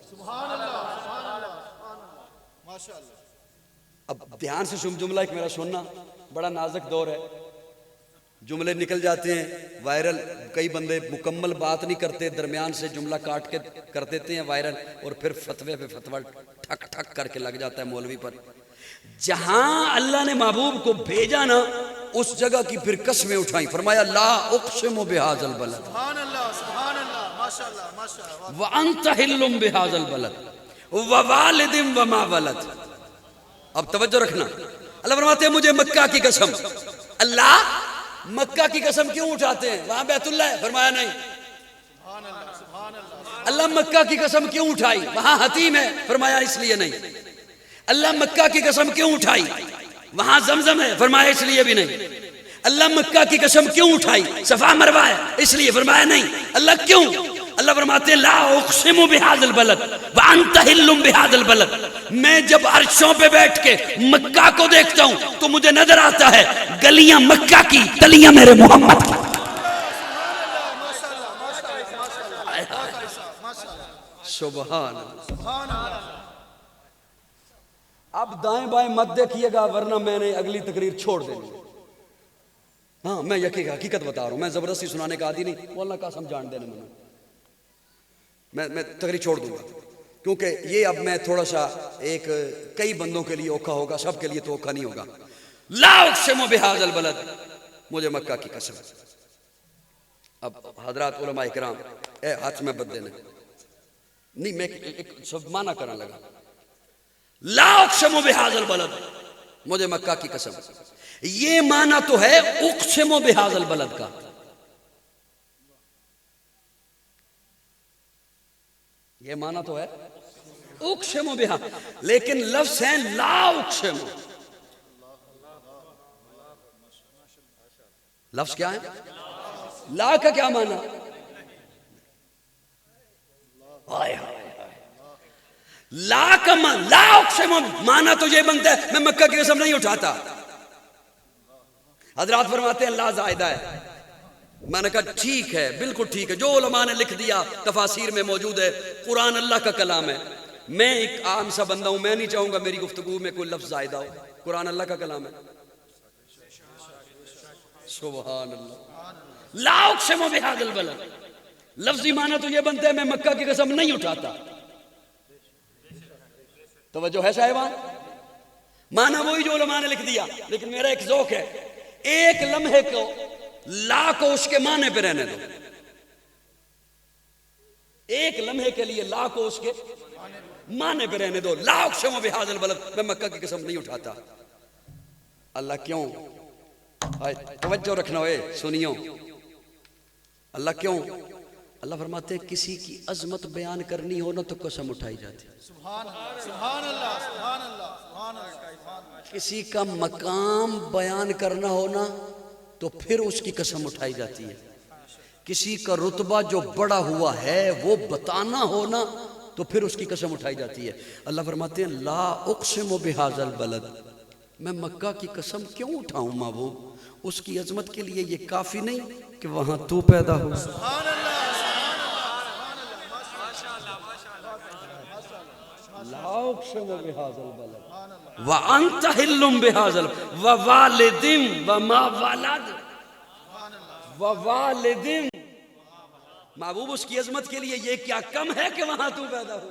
Speaker 2: اب دھیان سے جملہ ایک میرا سننا، بڑا نازک دور ہے، جملے نکل جاتے ہیں وائرل. کئی بندے مکمل بات نہیں کرتے، درمیان سے جملہ کاٹ کے کر دیتے ہیں وائرل، اور پھر فتوے پہ فتوہ ٹھک ٹھک کر کے لگ جاتا ہے مولوی پر. جہاں اللہ نے محبوب کو بھیجا نا اس جگہ کی پھر قسمیں اٹھائیں. فرمایا لا اقسم بہذا البلد وانت حل بہذا البلد ووالد وما ولد. اب توجہ رکھنا، اللہ فرماتے ہیں مجھے مکہ کی قسم. اللہ مکہ کی قسم کیوں اٹھاتے ہیں؟ وہاں بیت اللہ ہے. فرمایا نہیں. اللہ مکہ کی قسم کیوں اٹھائی؟ وہاں حتیم ہے. فرمایا اس لیے نہیں. اللہ مکہ کی قسم کیوں اٹھائی؟ وہاں زمزم ہے. فرمایا اس لیے بھی نہیں. اللہ مکہ کی قسم کیوں اٹھائی؟ صفا مروہ ہے اس لیے. فرمایا نہیں. اللہ کیوں؟ اللہ فرماتے ہیں لا اقسم بہذا البلد وانت حل بہذا البلد. میں جب عرشوں پہ بیٹھ کے مکہ کو دیکھتا ہوں تو مجھے نظر آتا ہے گلیاں مکہ کی، تلیاں میرے محمد کی. سبحان اللہ. اب دائیں بائیں مت دیکھیے گا ورنہ میں نے اگلی تقریر چھوڑ دینی. ہاں میں یقین حقیقت بتا رہا ہوں، میں زبردستی سنانے کا عادی نہیں. وہ اللہ کا سمجھان دینے میں تقریر چھوڑ دوں گا، کیونکہ یہ اب میں تھوڑا سا ایک کئی بندوں کے لیے اوکھا ہوگا، سب کے لیے تو اوکھا نہیں ہوگا. لا اقسم بہذا البلد، مجھے مکہ کی قسم. اب حضرات علماء کرام ہاتھ میں بد دینے نہیں، میں ایک سب معنی کرنے لگا. لا اقسم بہذا البلد، مجھے مکہ کی قسم. یہ معنی تو ہے اقسم بہذا البلد کا. یہ معنی تو ہے اقسم بہذا، لیکن لفظ ہے لا اقسم. لفظ کیا ہے؟ لا کا کیا معنی؟ لا کا معنی، لا اقسم معنی تو یہ بنتا ہے میں مکہ کی قسم نہیں اٹھاتا. حضرات فرماتے ہیں اللہ زائدہ ہے. میں نے کہا ٹھیک ہے، بالکل ٹھیک ہے، جو علماء نے لکھ دیا تفاسیر میں موجود ہے. قرآن اللہ کا کلام ہے. میں ایک عام سا بندہ ہوں، میں نہیں چاہوں گا میری گفتگو میں کوئی لفظ زائدہ ہو. قرآن اللہ کا کلام ہے. سبحان اللہ. لا اقسم بہذا البلد، لفظی معنی تو یہ بنتا ہے میں مکہ کی قسم نہیں اٹھاتا. توجہ ہے صاحبان؟
Speaker 1: معنی وہی جو علماء نے لکھ دیا، لیکن میرا ایک ذوق ہے، ایک لمحے کو لا کو اس کے معنی پہ رہنے دو، ایک لمحے کے لیے لا کو اس کے معنی پہ رہنے دو. لا اقسم بہذا البلد، میں مکہ کی قسم نہیں اٹھاتا. اللہ کیوں؟ توجہ رکھنا ہوئے سنیو. اللہ کیوں؟ اللہ فرماتے ہیں کسی کی عظمت بیان کرنی ہو نا تو قسم اٹھائی جاتی ہے.
Speaker 3: سبحان اللہ سبحان اللہ سبحان اللہ سبحان اللہ.
Speaker 1: کسی کا مقام بیان کرنا ہونا تو پھر اس کی قسم اٹھائی جاتی ہے. کسی کا رتبہ جو بڑا ہوا ہے وہ بتانا ہونا تو پھر اس کی قسم اٹھائی جاتی ہے. اللہ فرماتے ہیں لا اقسم بہذا البلد، میں مکہ کی قسم کیوں اٹھاؤں محبوب؟ اس کی عظمت کے لیے یہ کافی نہیں کہ وہاں تو پیدا ہو.
Speaker 3: سبحان اللہ
Speaker 1: لا اقسم بہذا البلد وانت حل بہذا البلد ووالد وما ولد ووالد. محبوب اس کی عظمت کے لیے یہ کیا کم ہے کہ وہاں تو پیدا ہو؟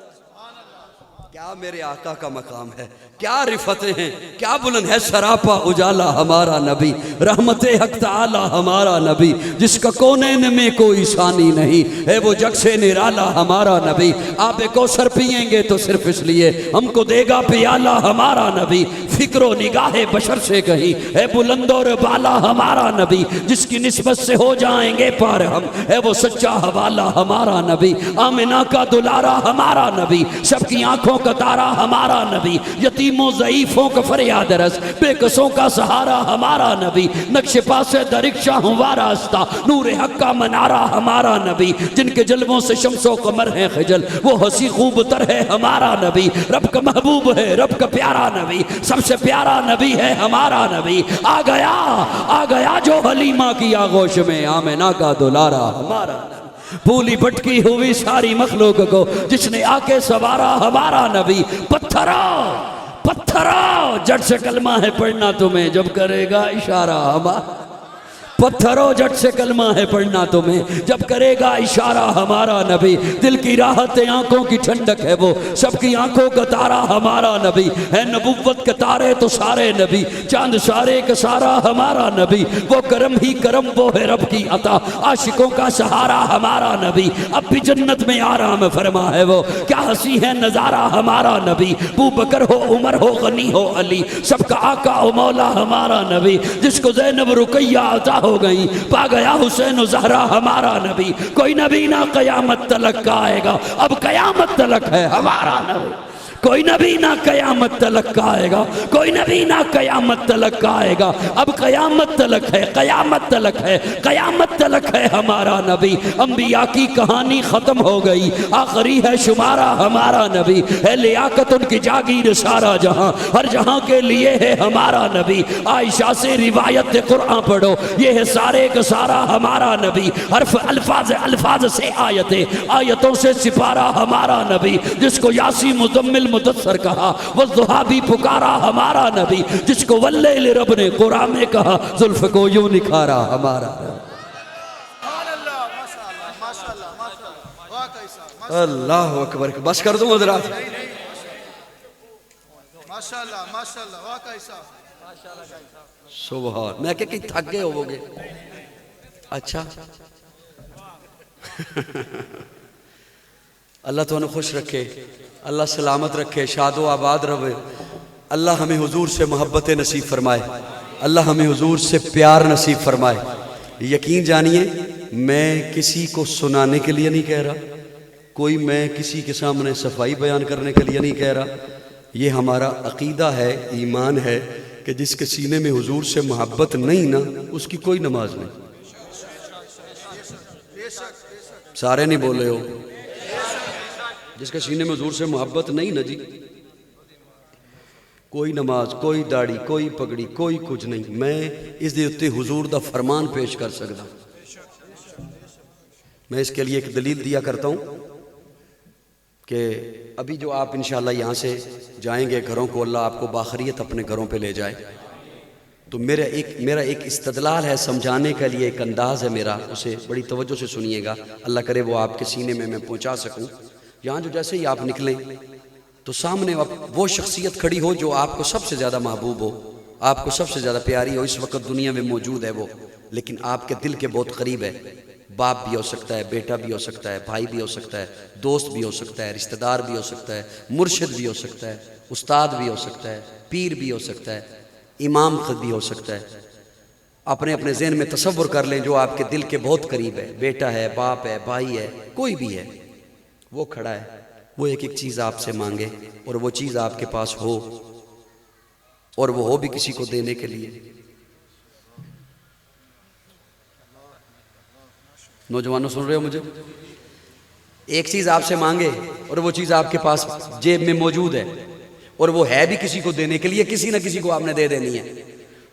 Speaker 1: کیا میرے آقا کا مقام ہے، کیا رفتیں ہیں، کیا بلند ہے. سراپا اجالا ہمارا نبی، رحمت حق تعالی ہمارا نبی، جس کا کونین میں کوئی ثانی نہیں ہے، وہ جگ سے نرالا ہمارا نبی. آپ کوثر پیئیں گے تو صرف اس لیے ہم کو دے گا پیالہ ہمارا نبی. فکر و نگاہ بشر سے کہیں ہے بلند اور بالا ہمارا نبی، جس کی نسبت سے ہو جائیں گے پار ہم ہے وہ سچا حوالہ ہمارا نبی. آمنہ کا دلارا ہمارا نبی، سب کی آنکھوں کا تارا ہمارا نبی، یتیموں ضعیفوں کا فریاد رس، بے کسوں کا سہارا ہمارا نبی. نقش پاس درکشا ہوا راستہ، نور حق کا منارہ ہمارا نبی. جن کے جلووں سے شمس و قمر ہیں خجل، وہ ہنسی خوب تر ہے ہمارا نبی. رب کا محبوب ہے، رب کا پیارا نبی، سب سے پیارا نبی ہے ہمارا نبی. آ گیا جو حلیمہ کی آغوش میں، آمنہ کا دلارا ہمارا نبی. بھولی بھٹکی ہوئی ساری مخلوق کو جس نے آ کے سوارا ہمارا نبی. پتھرا جٹ سے کلمہ ہے پڑھنا تمہیں جب کرے گا اشارہ ہمارا. پتھرو جٹ سے کلمہ ہے پڑھنا تمہیں جب کرے گا اشارہ ہمارا نبی. دل کی راحت آنکھوں کی ٹھنڈک ہے وہ، سب کی آنکھوں کا تارا ہمارا نبی. ہے نبوت کے تارے تو سارے نبی، چاند سارے کا سارا ہمارا نبی. وہ کرم ہی کرم وہ ہے رب کی عطا، عاشقوں کا سہارا ہمارا نبی. اب بھی جنت میں آرام فرما ہے وہ، کیا ہنسی ہے نظارہ ہمارا نبی. ابو بکر ہو عمر ہو غنی ہو علی، سب کا آقا و مولا ہمارا نبی. جس کو زینب رقیہ عطا ہو گئی، پا گیا حسین و زہرا ہمارا نبی. کوئی نبی نہ قیامت تلک کا آئے گا، اب قیامت تلک ہے ہمارا نبی. کوئی نبی نہ قیامت تلک کا آئے گا، کوئی نبی نہ قیامت تلک کا آئے گا. اب قیامت تلک ہے، قیامت تلک ہے، قیامت تلک ہے ہمارا نبی. انبیاء کی کہانی ختم ہو گئی، آخری ہے شمارہ ہمارا نبی. ہے لیاقت ان کی جاگیر سارا جہاں، ہر جہاں کے لیے ہے ہمارا نبی. عائشہ سے روایت قرآن پڑھو، یہ ہے سارے کا سارا ہمارا نبی. حرف الفاظ سے آیتیں، آیتوں سے سپارہ ہمارا نبی. جس کو یاسی مزمل مدثر کہا، والضحیٰ بھی پکارا ہمارا نبی. جس کو واللیل رب نے قرآن میں کہا، زلف کو یوں نکھارا ہمارا نبی. اللہ اکبر. بس کر دوں حضرات؟
Speaker 3: ماشاءاللہ ماشاءاللہ واقعی صاحب.
Speaker 1: سبحان. میں کہ کہیں تھک گئے ہو گے؟ اچھا اللہ تو انہیں خوش رکھے، اللہ سلامت رکھے، شاد و آباد رہے. اللہ ہمیں حضور سے محبت نصیب فرمائے، اللہ ہمیں حضور سے پیار نصیب فرمائے. یقین جانیے میں کسی کو سنانے کے لیے نہیں کہہ رہا، کوئی میں کسی کے سامنے صفائی بیان کرنے کے لیے نہیں کہہ رہا. یہ ہمارا عقیدہ ہے، ایمان ہے کہ جس کے سینے میں حضور سے محبت نہیں نا، اس کی کوئی نماز نہیں. سارے نہیں بولے ہو. جس کے سینے میں حضور سے محبت نہیں نا جی، کوئی نماز، کوئی داڑھی، کوئی پگڑی، کوئی کچھ نہیں. میں اس دے اتے حضور دا فرمان پیش کر سکتا. میں اس کے لیے ایک دلیل دیا کرتا ہوں کہ ابھی جو آپ انشاءاللہ یہاں سے جائیں گے گھروں کو، اللہ آپ کو باخریت اپنے گھروں پہ لے جائے. تو میرا ایک استدلال ہے، سمجھانے کے لیے ایک انداز ہے میرا، اسے بڑی توجہ سے سنیے گا، اللہ کرے وہ آپ کے سینے میں پہنچا سکوں. یہاں جو جیسے ہی آپ نکلیں
Speaker 2: تو سامنے وہ شخصیت کھڑی ہو جو آپ کو سب سے زیادہ محبوب ہو، آپ کو سب سے زیادہ پیاری ہو، اس وقت دنیا میں موجود ہے وہ، لیکن آپ کے دل کے بہت قریب ہے، باپ بھی ہو سکتا ہے، بیٹا بھی ہو سکتا ہے، بھائی بھی ہو سکتا ہے، دوست بھی ہو سکتا ہے، رشتہ دار بھی ہو سکتا ہے، مرشد بھی ہو سکتا ہے، استاد بھی ہو سکتا ہے، پیر بھی ہو سکتا ہے، امام خود بھی ہو سکتا ہے۔ اپنے اپنے ذہن میں تصور کر لیں جو آپ کے دل کے بہت قریب ہے، بیٹا ہے، باپ ہے، بھائی ہے، کوئی بھی ہے، وہ کھڑا ہے، وہ ایک ایک چیز آپ سے مانگے اور وہ چیز آپ کے پاس ہو، اور وہ ہو بھی کسی کو دینے کے لیے۔ نوجوانوں سن رہے ہو مجھے؟ ایک چیز آپ سے مانگے اور وہ چیز آپ کے پاس جیب میں موجود ہے، اور وہ ہے بھی کسی کو دینے کے لیے، کسی نہ کسی کو آپ نے دے دینی ہے،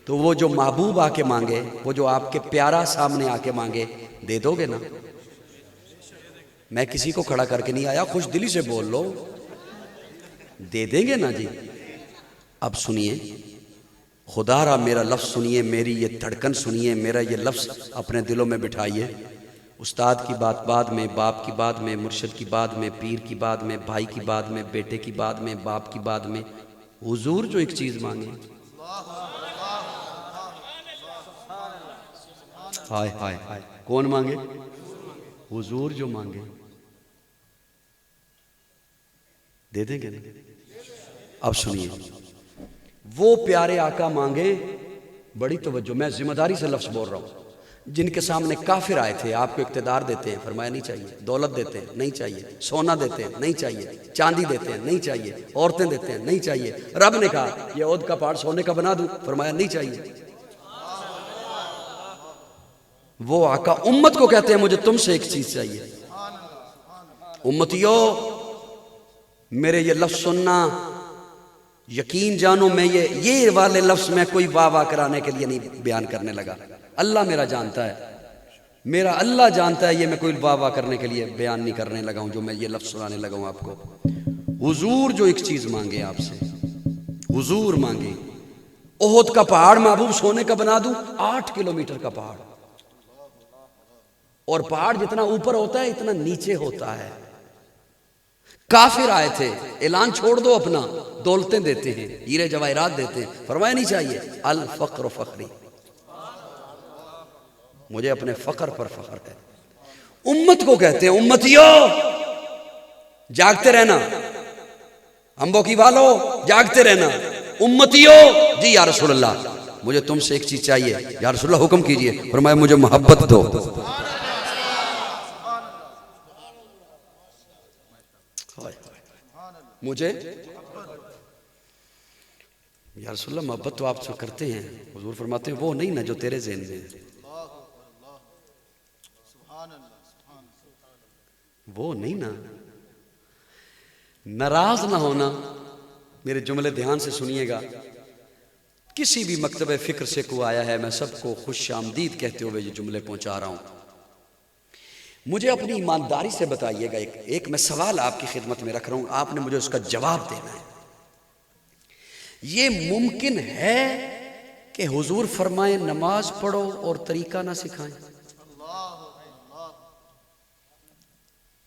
Speaker 2: تو وہ جو محبوب آ کے مانگے، وہ جو آپ کے پیارا سامنے آ کے مانگے، دے دو گے نا؟ میں کسی کو کھڑا کر کے نہیں آیا، خوش دلی سے بول لو، دے دیں گے نا جی؟ اب سنیے، خدا را میرا لفظ سنیے، میری یہ دھڑکن سنیے، میرا یہ لفظ اپنے دلوں میں بٹھائیے۔ استاد کی بات بعد میں، باپ کی بات میں، مرشد کی بات میں، پیر کی بات میں، بھائی کی بات میں، بیٹے کی بات میں، باپ کی بات میں، حضور جو ایک چیز مانگے، ہائے ہائے ہائے، کون مانگے؟ حضور جو مانگے، دے دیں گے نا؟ اب سنیے، وہ پیارے آقا مانگے، بڑی توجہ، میں ذمہ داری سے لفظ بول رہا ہوں، جن کے سامنے کافر آئے تھے، آپ کو اقتدار دیتے ہیں، فرمایا نہیں چاہیے، دولت دیتے ہیں، نہیں چاہیے، سونا دیتے ہیں، نہیں چاہیے، چاندی دیتے ہیں، نہیں چاہیے، عورتیں دیتے ہیں، نہیں چاہیے، رب نے کہا یہ عود کا پہاڑ سونے کا بنا دوں، فرمایا نہیں چاہیے۔ وہ آقا امت کو کہتے ہیں مجھے تم سے ایک چیز چاہیے، امتیو میرے یہ لفظ سننا، یقین جانو، میں یہ والے لفظ میں کوئی واہ واہ کرانے کے لیے نہیں بیان کرنے لگا، اللہ میرا جانتا ہے، میرا اللہ جانتا ہے، یہ میں کوئی واہ واہ کرنے کے لیے بیان نہیں کرنے لگا ہوں جو میں یہ لفظ سنانے لگا ہوں آپ کو۔ حضور جو ایک چیز مانگے آپ سے، حضور مانگے، احد کا پہاڑ محبوب سونے کا بنا دوں، 8 کلومیٹر کا پہاڑ، اور پہاڑ جتنا اوپر ہوتا ہے اتنا نیچے ہوتا ہے۔ کافر آئے تھے، اعلان چھوڑ دو اپنا، دولتیں دیتے ہیں، ہیرے جواہرات دیتے ہیں، فرمایا نہیں چاہیے، الفقر فخری، مجھے اپنے فقر پر فخر ہے۔ امت کو کہتے ہیں امتیو جاگتے رہنا، امبو کی والو جاگتے رہنا، امتیو جی یا رسول اللہ مجھے تم سے ایک چیز چاہیے، یا رسول اللہ حکم کیجئے، فرمایا مجھے محبت دو، مجھے، یا رسول اللہ محبت تو آپ سے کرتے ہیں، حضور فرماتے ہیں وہ نہیں نا جو تیرے ذہن میں ہے، وہ نہیں نا۔ ناراض نہ ہونا، میرے جملے دھیان سے سنیے گا، کسی بھی مکتب فکر سے کوئی آیا ہے، میں سب کو خوش آمدید کہتے ہوئے یہ جملے پہنچا رہا ہوں۔ مجھے اپنی ایمانداری سے بتائیے گا، ایک میں سوال آپ کی خدمت میں رکھ رہا ہوں، آپ نے مجھے اس کا جواب دینا ہے۔ یہ ممکن ہے کہ حضور فرمائیں نماز پڑھو اور طریقہ نہ سکھائیں؟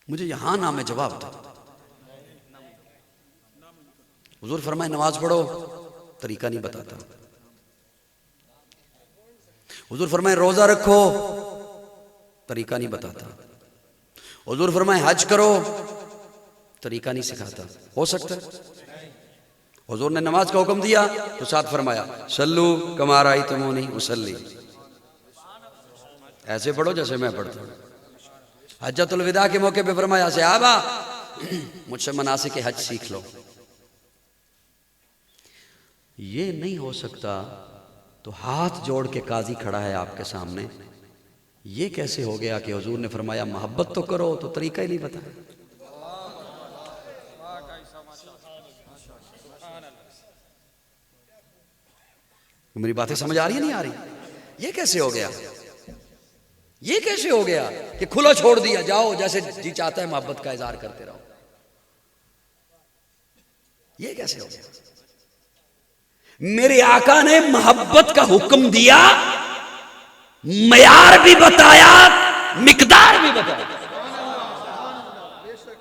Speaker 2: مجھے یہاں نہ میں جواب دو۔ حضور فرمائیں نماز پڑھو، طریقہ نہیں بتاتا۔ حضور فرمائیں روزہ رکھو، طریقہ نہیں بتاتا۔ حضور فرمائیں حج کرو، طریقہ نہیں سکھاتا۔ ہو سکتا ہے حضور نے نماز کا حکم دیا تو ساتھ فرمایا صلو کما رأیتمونی اصلی، ایسے پڑھو جیسے میں پڑھتا ہوں۔ حجۃ الوداع کے موقع پہ فرمایا صحابہ مجھ سے مناسک حج سیکھ لو۔ یہ نہیں ہو سکتا تو ہاتھ جوڑ کے قاضی کھڑا ہے آپ کے سامنے، یہ کیسے ہو گیا کہ حضور نے فرمایا محبت تو کرو تو طریقہ ہی نہیں بتایا؟ میری باتیں سمجھ آ رہی ہے نہیں آ رہی؟ یہ کیسے ہو گیا؟ یہ کیسے ہو گیا کہ کھلا چھوڑ دیا، جاؤ جیسے جی چاہتا ہے محبت کا اظہار کرتے رہو؟ یہ کیسے ہو گیا؟ میرے آقا نے محبت کا حکم دیا، معیار بھی بتایا، مقدار بھی بتایا۔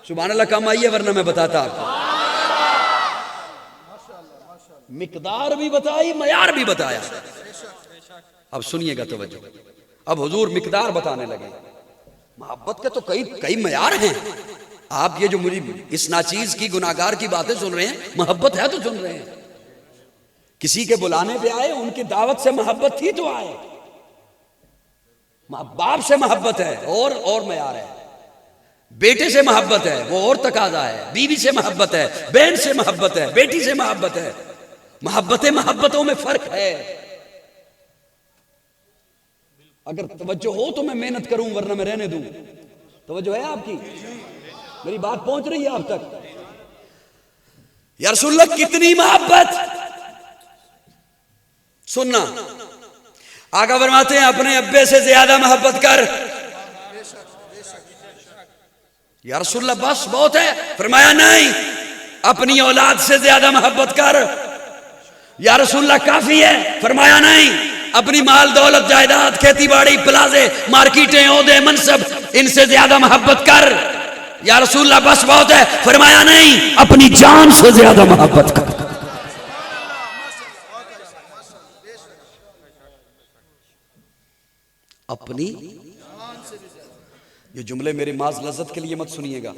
Speaker 2: سبحان اللہ کم آئیے ورنہ میں بتاتا آپ کو۔ مقدار بھی بتائی، معیار بھی بتایا. اب سنیے گا توجہ. اب حضور مقدار بتانے لگے. محبت کے تو کئی معیار ہیں. آپ یہ جو مجھے اس ناچیز کی گناہگار کی باتیں سن رہے ہیں، محبت ہے تو سن رہے ہیں. کسی کے بلانے پہ آئے، ان کی دعوت سے محبت تھی تو آئے. باپ سے محبت ہے اور معیار ہے. بیٹے سے محبت ہے وہ اور تقاضا ہے. بیوی سے محبت ہے، بہن سے محبت ہے، بیٹی سے محبت ہے. محبتوں میں فرق ہے. اگر توجہ ہو تو میں محنت کروں، ورنہ میں رہنے دوں. توجہ ہے آپ کی؟ میری بات پہنچ رہی ہے آپ تک؟ یا رسول اللہ کتنی محبت. سننا، آقا فرماتے ہیں اپنے ابے سے زیادہ محبت کر. یا رسول اللہ بس بہت ہے. فرمایا نہیں، اپنی اولاد سے زیادہ محبت کر. یا رسول اللہ کافی ہے. فرمایا نہیں، اپنی مال دولت جائیداد کھیتی باڑی پلازے مارکیٹیں عہدے منصب ان سے زیادہ محبت کر. یا رسول اللہ بس بہت ہے. فرمایا نہیں، اپنی جان سے زیادہ محبت کر. اپنی یہ جملے میرے معاذ لذت کے لیے مت سنیے گا.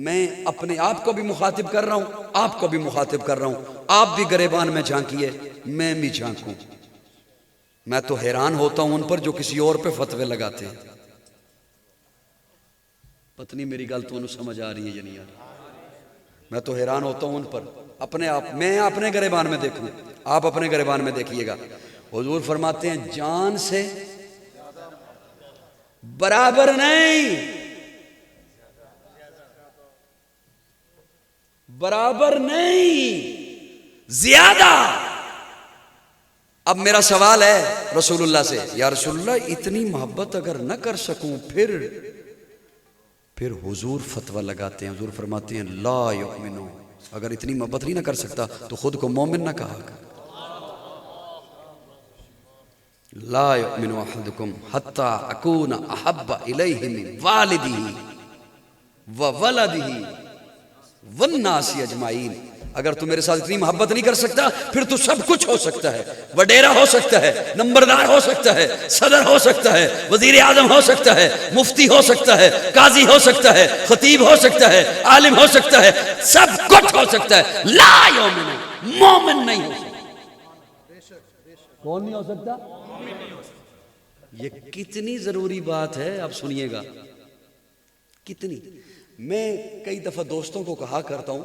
Speaker 2: میں اپنے آپ کو بھی مخاطب کر رہا ہوں، آپ کو بھی مخاطب کر رہا ہوں. آپ بھی گریبان میں جھانکیے، میں بھی جھانکوں. میں تو حیران ہوتا ہوں ان پر جو کسی اور پہ فتوے لگاتے ہیں. پتنی میری گل تو انہوں سمجھ آ رہی ہے یا نہیں آ رہی؟ میں تو حیران ہوتا ہوں ان پر. اپنے آپ میں اپنے گریبان میں دیکھوں، آپ اپنے گریبان میں دیکھیے گا. حضور فرماتے ہیں جان سے برابر نہیں، برابر نہیں، زیادہ. اب میرا سوال ہے رسول اللہ سے، یا رسول اللہ اتنی محبت اگر نہ کر سکوں پھر حضور فتویٰ لگاتے ہیں. حضور فرماتے ہیں لا یؤمنو، اگر اتنی محبت نہیں نہ کر سکتا تو خود کو مومن نہ کہا کر. لا یؤمن احدکم حتی اکون احب الیہ من والدہ وولدہ والناس اجمعین. اگر تو میرے ساتھ اتنی محبت نہیں کر سکتا پھر تو سب کچھ ہو سکتا ہے. وڈیرا ہو سکتا ہے، نمبردار ہو سکتا ہے، صدر ہو سکتا ہے، وزیر اعظم ہو سکتا ہے، مفتی ہو سکتا ہے، قاضی ہو سکتا ہے، خطیب ہو سکتا ہے، عالم ہو سکتا ہے، سب کچھ ہو سکتا ہے. لا یؤمن، مومن نہیں ہو سکتا. کون نہیں ہو سکتا؟ یہ کتنی ضروری بات ہے. اب سنیے گا کتنی. میں کئی دفعہ دوستوں کو کہا کرتا ہوں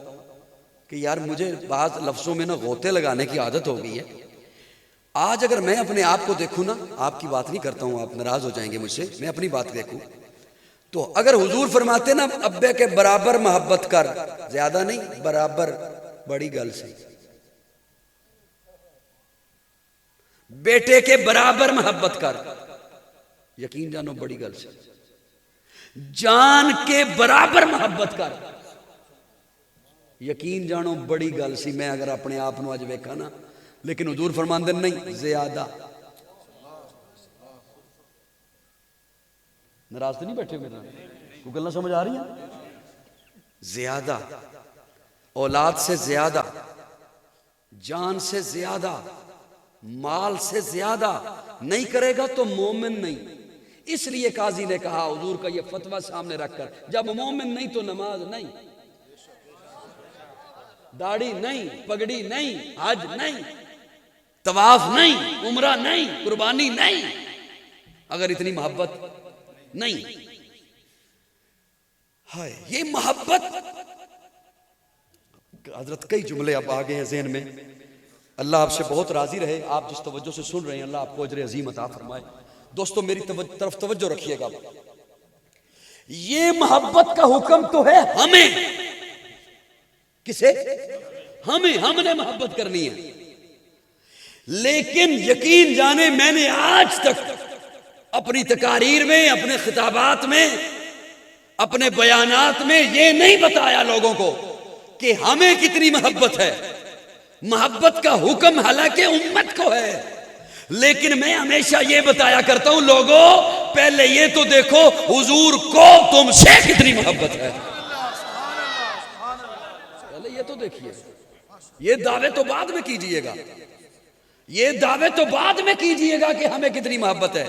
Speaker 2: کہ یار مجھے بعض لفظوں میں نا غوطے لگانے کی عادت ہو گئی ہے. آج اگر میں اپنے آپ کو دیکھوں نا، آپ کی بات نہیں کرتا ہوں، آپ ناراض ہو جائیں گے مجھ سے، میں اپنی بات دیکھوں تو اگر حضور فرماتے نا ابے کے برابر محبت کر، زیادہ نہیں برابر، بڑی گل سے. بیٹے کے برابر محبت کر، یقین جانو بڑی گل سے. جان کے برابر محبت کر، یقین جانو بڑی گل سی. میں اگر اپنے آپ نو اج ویکھا نا، لیکن حضور فرماندے نہیں زیادہ. ناراض تو نہیں بیٹھے میرے نال؟ کوئی گلاں سمجھ آ رہی ہیں؟ زیادہ، اولاد سے زیادہ، جان سے زیادہ، مال سے زیادہ نہیں کرے گا تو مومن نہیں. اس لیے قاضی نے کہا حضور کا یہ فتویٰ سامنے رکھ کر، جب مومن نہیں تو نماز نہیں، داڑھی نہیں، پگڑی نہیں، حج نہیں، طواف نہیں، عمرہ نہیں، قربانی نہیں، اگر اتنی محبت نہیں. ہائے یہ محبت. حضرت کئی جملے اب آگے ہیں ذہن میں. اللہ آپ سے بہت راضی رہے. آپ جس توجہ سے سن رہے ہیں اللہ آپ کو اجر عظیم عطا فرمائے. دوستو میری طرف توجہ رکھیے گا. یہ محبت کا حکم تو ہے ہمیں. کسے؟ ہمیں. ہم نے محبت کرنی ہے. لیکن یقین جانے میں نے آج تک اپنی تقاریر میں، اپنے خطابات میں، اپنے بیانات میں یہ نہیں بتایا لوگوں کو کہ ہمیں کتنی محبت ہے. محبت کا حکم حالانکہ امت کو ہے، لیکن میں ہمیشہ یہ بتایا کرتا ہوں لوگوں پہلے یہ تو دیکھو حضور کو تم سے کتنی محبت ہے. پہلے یہ تو دیکھیے، یہ دعوے تو بعد میں کیجئے گا، یہ دعوے تو بعد میں کیجئے گا کہ ہمیں کتنی محبت ہے،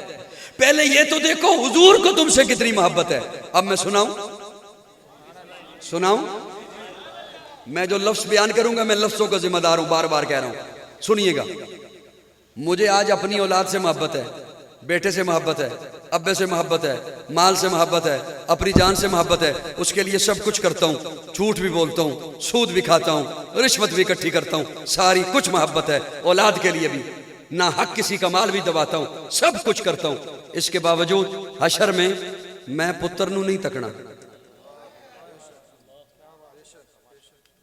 Speaker 2: پہلے یہ تو دیکھو حضور کو تم سے کتنی محبت ہے۔ اب میں سناؤں میں جو لفظ بیان کروں گا میں لفظوں کا ذمہ دار ہوں، بار بار کہہ رہا ہوں، سنیے گا۔ مجھے آج اپنی اولاد سے محبت ہے، بیٹے سے محبت ہے، ابے سے محبت ہے، مال سے محبت ہے، اپنی جان سے محبت ہے، اس کے لیے سب کچھ کرتا ہوں، جھوٹ بھی بولتا ہوں، سود بھی کھاتا ہوں، رشوت بھی اکٹھی کرتا ہوں، ساری کچھ محبت ہے، اولاد کے لیے بھی، نہ حق کسی کا مال بھی دباتا ہوں، سب کچھ کرتا ہوں، اس کے باوجود حشر میں پتر نو نہیں تکنا،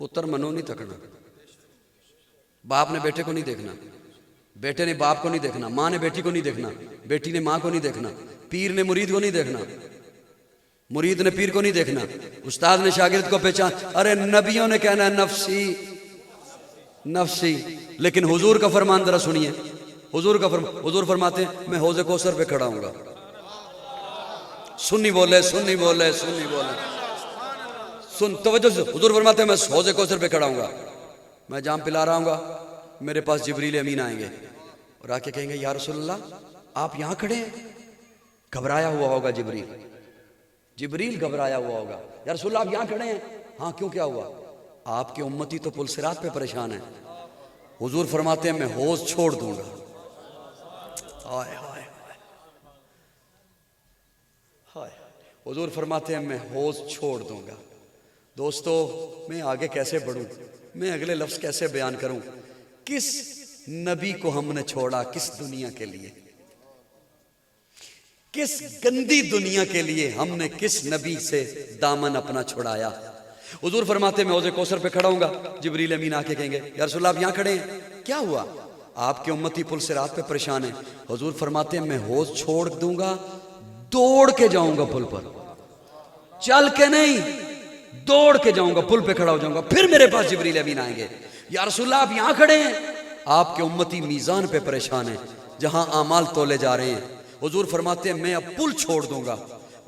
Speaker 2: پتر منو نہیں تکنا، باپ نے بیٹے کو نہیں دیکھنا، بیٹے نے باپ کو نہیں دیکھنا، ماں نے بیٹی کو نہیں دیکھنا، بیٹی نے ماں کو نہیں دیکھنا، پیر نے مرید کو نہیں دیکھنا، مرید نے پیر کو نہیں دیکھنا، استاد نے شاگرد کو پہچان، ارے نبیوں نے کہنا ہے نفسی نفسی، لیکن حضور کا فرمان ذرا سنیے، حضور فرماتے ہیں میں حوض کوثر پہ کھڑا ہوں گا، سنی بولے سن توجہ سے، حضور فرماتے ہیں میں حوض کوثر پہ کھڑا ہوں گا، میں جام پلا رہا ہوں گا، میرے پاس جبریل امین آئیں گے اور آ کے کہیں گے یا رسول اللہ آپ یہاں کھڑے ہیں، گھبرایا ہوا ہوگا جبریل گھبرایا ہوا ہوگا، یا رسول اللہ آپ یہاں کھڑے ہیں، ہاں کیوں کیا ہوا، آپ کے امتی تو پل صراط پہ پریشان ہیں، حضور فرماتے ہیں میں حوض چھوڑ دوں گا، ہائے ہائے ہائے، حضور فرماتے ہیں میں حوض چھوڑ دوں گا۔ دوستو میں آگے کیسے بڑھوں، میں اگلے لفظ کیسے بیان کروں، کس نبی کو ہم نے چھوڑا، کس دنیا کے لیے، کس گندی دنیا کے لیے ہم نے کس نبی سے دامن اپنا چھڑایا۔ حضور فرماتے ہیں میں حوض کوثر پہ کھڑا ہوں گا، جبریل امین آ کے کہیں گے یا رسول اللہ آپ یہاں کھڑے ہیں، کیا ہوا، آپ کے امتی پل صراط پہ پریشان ہیں، حضور فرماتے ہیں میں حوض چھوڑ دوں گا، دوڑ کے جاؤں گا پل پر، چل کے نہیں، دوڑ کے جاؤں گا، پل پہ کھڑا ہو جاؤں گا، پھر میرے پاس جبریل امین آئیں گے، یا رسول اللہ آپ یہاں کھڑے ہیں، آپ کے امتی میزان پہ پریشان ہیں، جہاں اعمال تولے جا رہے ہیں، حضور فرماتے ہیں میں اب پل چھوڑ دوں گا،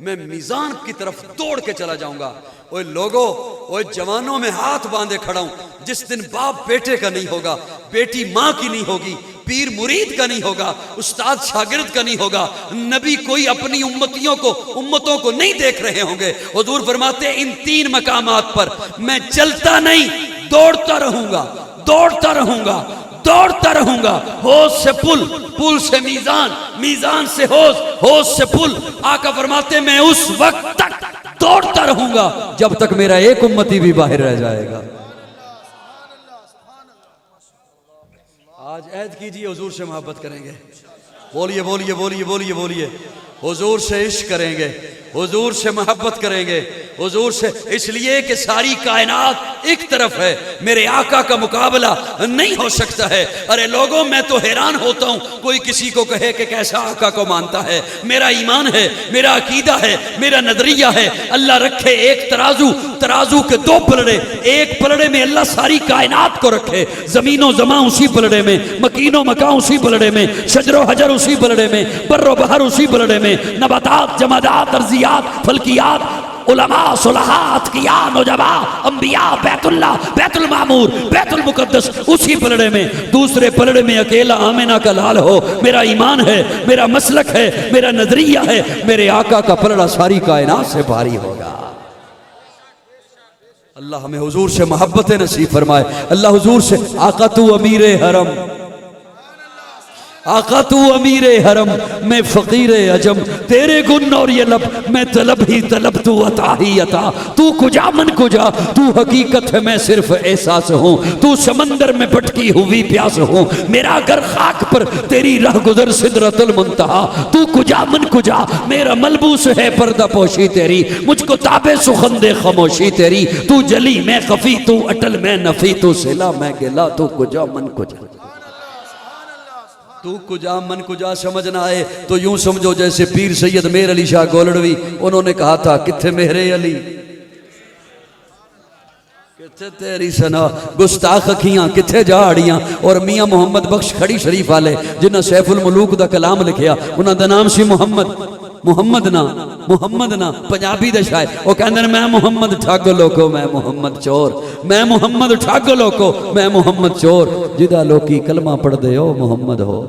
Speaker 2: میں میزان کی طرف دوڑ کے چلا جاؤں گا۔ اوے لوگو، اوے جوانوں میں ہاتھ باندھے کھڑا ہوں، جس دن باپ بیٹے کا نہیں ہوگا، بیٹی ماں کی نہیں ہوگی، پیر مرید کا نہیں ہوگا، استاد شاگرد کا نہیں ہوگا، نبی کوئی اپنی امتوں کو نہیں دیکھ رہے ہوں گے، حضور فرماتے ہیں ان تین مقامات پر میں چلتا نہیں، دوڑتا رہوں گا، حوض سے پل سے میزان، میزان سے حوض سے پل۔ آقا فرماتے ہیں میں اس وقت تک دوڑتا رہوں گا جب تک میرا ایک امتی بھی باہر رہ جائے گا۔ آج عہد کیجئے حضور سے محبت کریں گے، بولیے، حضور سے عشق کریں گے، حضور سے محبت کریں گے، حضور سے، اس لیے کہ ساری کائنات ایک طرف ہے، میرے آقا کا مقابلہ نہیں ہو سکتا ہے۔ ارے لوگوں میں تو حیران ہوتا ہوں، کوئی کسی کو کہے کہ کیسا آقا کو مانتا ہے، میرا ایمان ہے، میرا عقیدہ ہے، میرا نظریہ ہے، اللہ رکھے ایک ترازو کے دو پلڑے، ایک پلڑے میں اللہ ساری کائنات کو رکھے، زمین و زمان اسی پلڑے میں، مکین و مکان اسی پلڑے میں، شجر و حجر اسی پلڑے میں، بر و بحر اسی پلڑے میں، نباتات، جمادات، ارضیات، فلکیات، علماء، صلحاء، اتقیاء، نجباء، انبیاء، بیت اللہ، بیت المعمور، بیت المقدس اسی پلڑے میں، دوسرے پلڑے میں اکیلا آمنہ کا لال ہو، میرا ایمان ہے، میرا مسلک ہے، میرا نظریہ ہے، میرے آقا کا پلڑا ساری کائنات سے بھاری ہوگا۔ اللہ ہمیں حضور سے محبت نصیب فرمائے، اللہ حضور سے، آقا تو امیر حرم، آقا تو امیر حرم، میں فقیر عجم، تیرے گن اور یہ لب، میں طلب ہی طلب، تو عطا ہی عطا، تو کجا من کجا، تو حقیقت ہے میں صرف احساس ہوں، تو سمندر میں بھٹکی ہوئی پیاس ہوں، میرا گھر خاک پر تیری راہ گزر سدرۃ المنتہا، تو کجا من کجا، میرا ملبوس ہے پردہ پوشی تیری، مجھ کو تابع سخن دے خاموشی تیری، تو جلی میں خفی، تو اٹل میں نفی، تو صلہ میں گلا، تو کجا من کجا، تو کجا من کجا سمجھ نہ آئے تو یوں سمجھو جیسے پیر سید میر علی شاہ گولڑوی، انہوں نے کہا تھا کتھے میرے علی، کتھے تیری سنا، گستاخ اکھیاں کتھے جاڑیاں، اور میاں محمد بخش کھڑی شریف والے جنہاں سیف الملوک دا کلام لکھیا، انہاں دا نام سی محمد،
Speaker 1: محمد نہ پنجابی دے شاعر وہ کہندے میں محمد ٹھگ لوکو میں محمد چور، میں محمد ٹھگ لوکو میں محمد چور، جدا لوکی کلمہ پڑھ دے او محمد ہو۔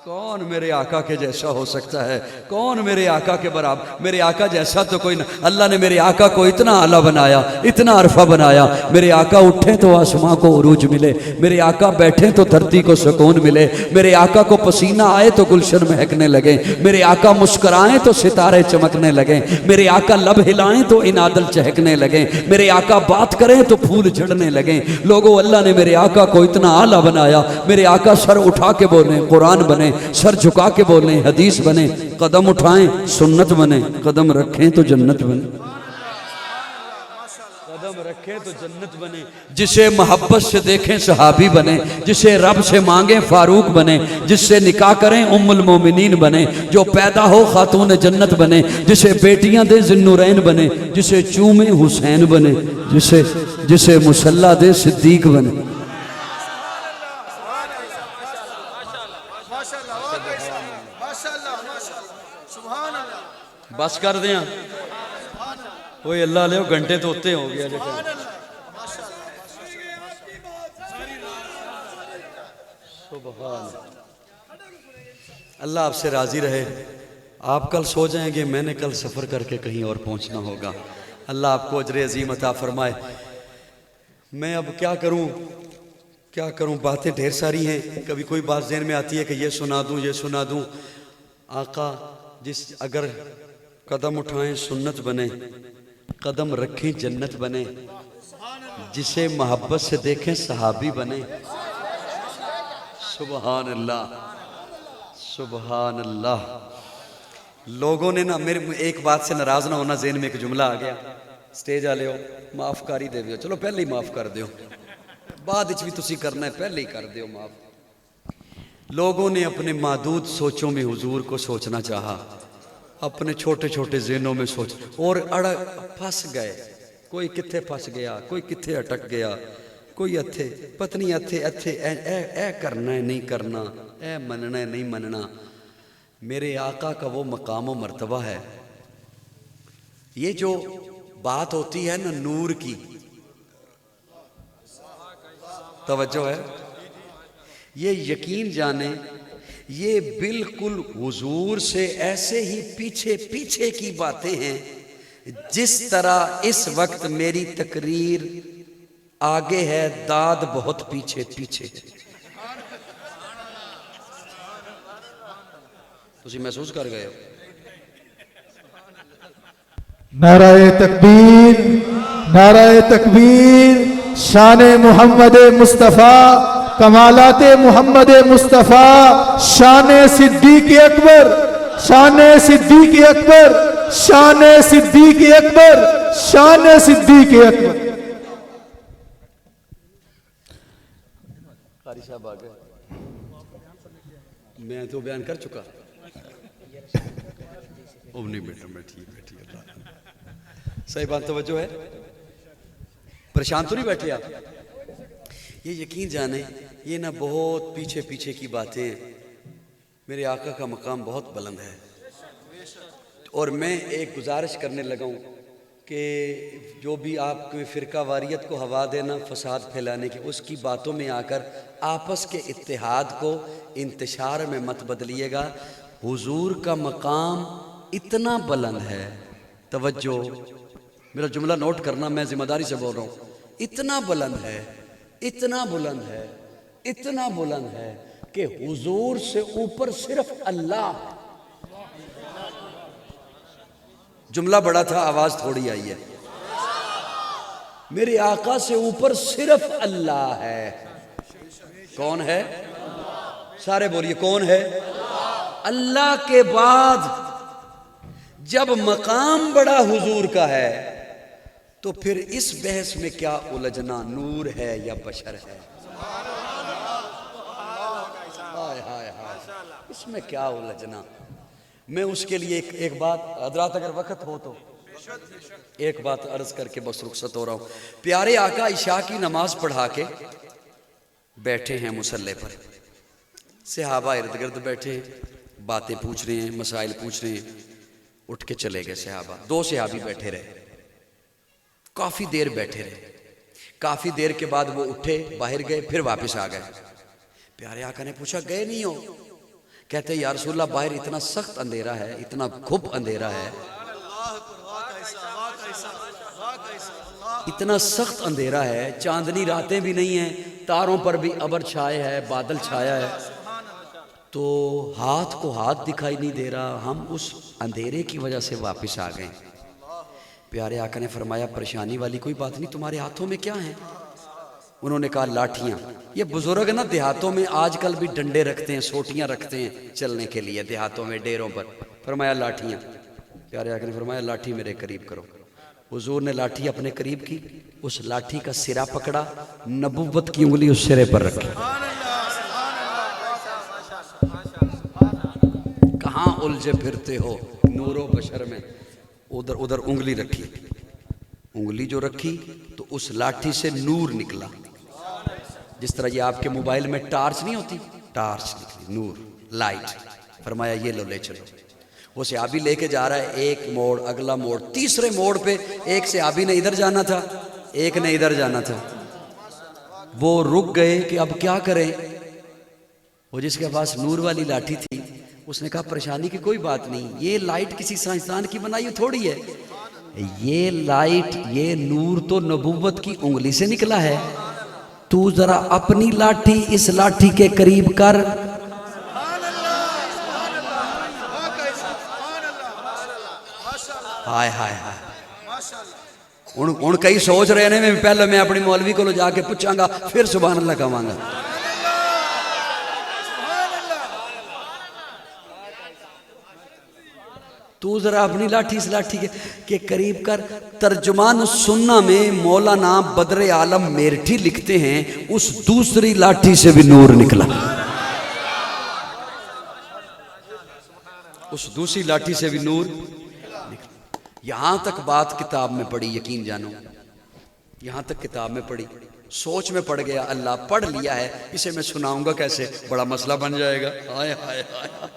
Speaker 1: کون میرے آقا کے جیسا ہو سکتا ہے؟ کون میرے آقا کے برابر؟ میرے آقا جیسا تو کوئی نہ۔ اللہ نے میرے آقا کو اتنا اعلیٰ بنایا، اتنا عرفہ بنایا، میرے آقا اٹھیں تو آسماں کو عروج ملے، میرے آقا بیٹھیں تو دھرتی کو سکون ملے، میرے آقا کو پسینہ آئے تو گلشن مہکنے لگیں، میرے آقا مسکرائیں تو ستارے چمکنے لگیں، میرے آقا لب ہلائیں تو انادل چہکنے لگیں، میرے آقا بات کریں تو پھول جھڑنے لگیں۔ لوگوں اللہ نے میرے آقا کو اتنا اعلیٰ بنایا، میرے آقا سر اٹھا کے بولیں قرآن بنے، سر جھکا کے بولیں حدیث بنے، قدم اٹھائیں سنت بنے، قدم رکھیں تو جنت بنے، قدم رکھیں تو جنت بنے، جسے محبت سے دیکھیں صحابی بنے، جسے رب سے مانگیں فاروق بنے، جس سے نکاح کریں ام المومنین بنے، جو پیدا ہو خاتون جنت بنے، جسے بیٹیاں دے ذوالنورین بنے، جسے چومیں حسین بنے، جسے مصلی دے صدیق بنے۔ بس کر دیا کوئی اللہ لے گھنٹے تو ہوتے ہو گیا۔ اللہ آپ سے راضی رہے۔ آپ کل سو جائیں گے، میں نے کل سفر کر کے کہیں اور پہنچنا ہوگا۔ اللہ آپ کو اجر عظیم عطا فرمائے۔ میں اب کیا کروں، باتیں ڈھیر ساری ہیں، کبھی کوئی بات ذہن میں آتی ہے کہ یہ سنا دوں۔ آقا اگر قدم اٹھائیں سنت بنے، قدم رکھیں جنت بنے، جسے محبت سے دیکھیں صحابی بنے۔ سبحان اللہ سبحان اللہ۔ لوگوں نے نا میرے ایک بات سے ناراض نہ ہونا، ذہن میں ایک جملہ آ گیا، سٹیج والے ہو معاف کاری دے دیو، چلو پہلے ہی معاف کر دیو، بعد بھی تسی کرنا ہے پہلے ہی کر دیو معاف۔ لوگوں نے اپنے محدود سوچوں میں حضور کو سوچنا چاہا، اپنے چھوٹے چھوٹے ذہنوں میں سوچ اور پھنس گئے، کوئی کتھے پھنس گیا، کوئی کتھے اٹک گیا، کوئی اتھے پتنی اتھے اے کرنا ہے نہیں کرنا، اے مننا ہے نہیں مننا۔ میرے آقا کا وہ مقام و مرتبہ ہے۔ یہ جو بات ہوتی ہے نا نور کی، توجہ ہے، یہ یقین جانیں یہ بالکل حضور سے ایسے ہی پیچھے کی باتیں ہیں جس طرح اس وقت میری تقریر آگے ہے، داد بہت پیچھے تسی محسوس کر گئے ہو۔
Speaker 3: نعرہ تکبیر، نعرہ تکبیر، شان محمد مصطفیٰ، کمالات محمد مصطفیٰ، شان صدیق اکبر، شان صدیق اکبر، شان صدیق اکبر، شان صدیق اکبر۔
Speaker 1: قاری صاحب آ گئے، میں تو بیان کر چکا۔ اب نہیں بیٹا میں ٹھیک اللہ صحیح بات، توجہ ہے، پریشان تو نہیں بیٹھے آپ؟ یہ یقین جانیں یہ نہ بہت پیچھے کی باتیں ہیں، میرے آقا کا مقام بہت بلند ہے۔ اور میں ایک گزارش کرنے لگا ہوں کہ جو بھی آپ کو فرقہ واریت کو ہوا دینا، فساد پھیلانے کی، اس کی باتوں میں آ کر آپس کے اتحاد کو انتشار میں مت بدلیے گا۔ حضور کا مقام اتنا بلند ہے، توجہ میرا جملہ نوٹ کرنا، میں ذمہ داری سے بول رہا ہوں، اتنا بلند ہے، اتنا بلند ہے، اتنا بلند ہے کہ حضور سے اوپر صرف اللہ۔ جملہ بڑا تھا، آواز تھوڑی آئی ہے۔ میرے آقا سے اوپر صرف اللہ ہے۔ کون ہے؟ سارے بولیے کون ہے؟ اللہ کے بعد جب مقام بڑا حضور کا ہے تو پھر اس بحث میں کیا الجھنا، نور ہے یا بشر ہے؟ ہائے ہائے ہائے، اس میں کیا الجھنا۔ میں اس کے لیے ایک بات، حضرات اگر وقت ہو تو ایک بات عرض کر کے بس رخصت ہو رہا ہوں۔ پیارے آقا عشاء کی نماز پڑھا کے بیٹھے ہیں مصلی پر، صحابہ ارد گرد بیٹھے ہیں،
Speaker 2: باتیں پوچھ رہے ہیں، مسائل پوچھ رہے ہیں، اٹھ کے چلے گئے صحابہ. 2 صحابی بیٹھے رہے، کافی دیر بیٹھے رہے. کافی دیر کے بعد وہ اٹھے، باہر گئے، پھر واپس آ گئے. پیارے آقا نے پوچھا گئے نہیں ہو؟ کہتے یا رسول اللہ باہر اتنا سخت اندھیرا ہے، اتنا گھپ اندھیرا ہے، اتنا سخت اندھیرا ہے، چاندنی راتیں بھی نہیں ہیں، تاروں پر بھی ابر چھائے ہے، بادل چھایا ہے، تو ہاتھ کو ہاتھ دکھائی نہیں دے رہا. ہم اس اندھیرے کی وجہ سے واپس آ گئے. پیارے آقا نے فرمایا پریشانی والی کوئی بات نہیں، تمہارے ہاتھوں میں کیا ہیں؟ انہوں نے کہا لاٹھیاں. یہ بزرگ نا دیہاتوں میں آج کل بھی ڈنڈے رکھتے ہیں، سوٹیاں رکھتے ہیں چلنے کے لیے دیہاتوں میں ڈیروں پر. فرمایا لاٹھیاں. پیارے آقا نے فرمایا لاٹھی میرے قریب کرو. حضور نے لاٹھی اپنے قریب کی، اس لاٹھی کا سرا پکڑا، نبوت کی انگلی اس سرے پر رکھی. کہاں الجھے پھرتے ہو نور و بشر میں، ادھر ادھر انگلی رکھی. انگلی جو رکھی تو اس لاٹھی سے نور نکلا. جس طرح یہ آپ کے موبائل میں ٹارچ نہیں ہوتی، ٹارچ نکلی، نور، لائٹ. فرمایا یہ لو لے چلو. وہ صحابی لے کے جا رہا ہے، ایک موڑ، اگلا موڑ، تیسرے موڑ پہ ایک صحابی نے ادھر جانا تھا، ایک نے ادھر جانا تھا. وہ رک گئے کہ اب کیا کریں. وہ جس کے پاس نور والی لاٹھی تھی اس نے کہا پریشانی کی کوئی بات نہیں، یہ لائٹ کسی سائنسدان کی بنائی تھوڑی ہے، یہ لائٹ، یہ نور تو نبوت کی انگلی سے نکلا ہے. تو ذرا اپنی لاٹھی اس لاٹھی کے قریب کر. ہائے ہائے ہائے. ان کئی سوچ رہے ہیں میں پہلے میں اپنی مولوی کو جا کے پوچھاں گا پھر سبحان اللہ کہاں گا. تو ذرا اپنی لاٹھی اس لاٹھی کے قریب کر. ترجمان سننا میں مولانا بدر عالم میرٹھی لکھتے ہیں اس دوسری لاٹھی سے بھی نور نکلا. اس دوسری لاٹھی سے بھی نور نکلا. یہاں تک بات کتاب میں پڑھی، یقین جانو یہاں تک کتاب میں پڑھی، سوچ میں پڑ گیا اللہ پڑھ لیا ہے، اسے میں سناؤں گا کیسے، بڑا مسئلہ بن جائے گا. ہائے ہائے ہائے.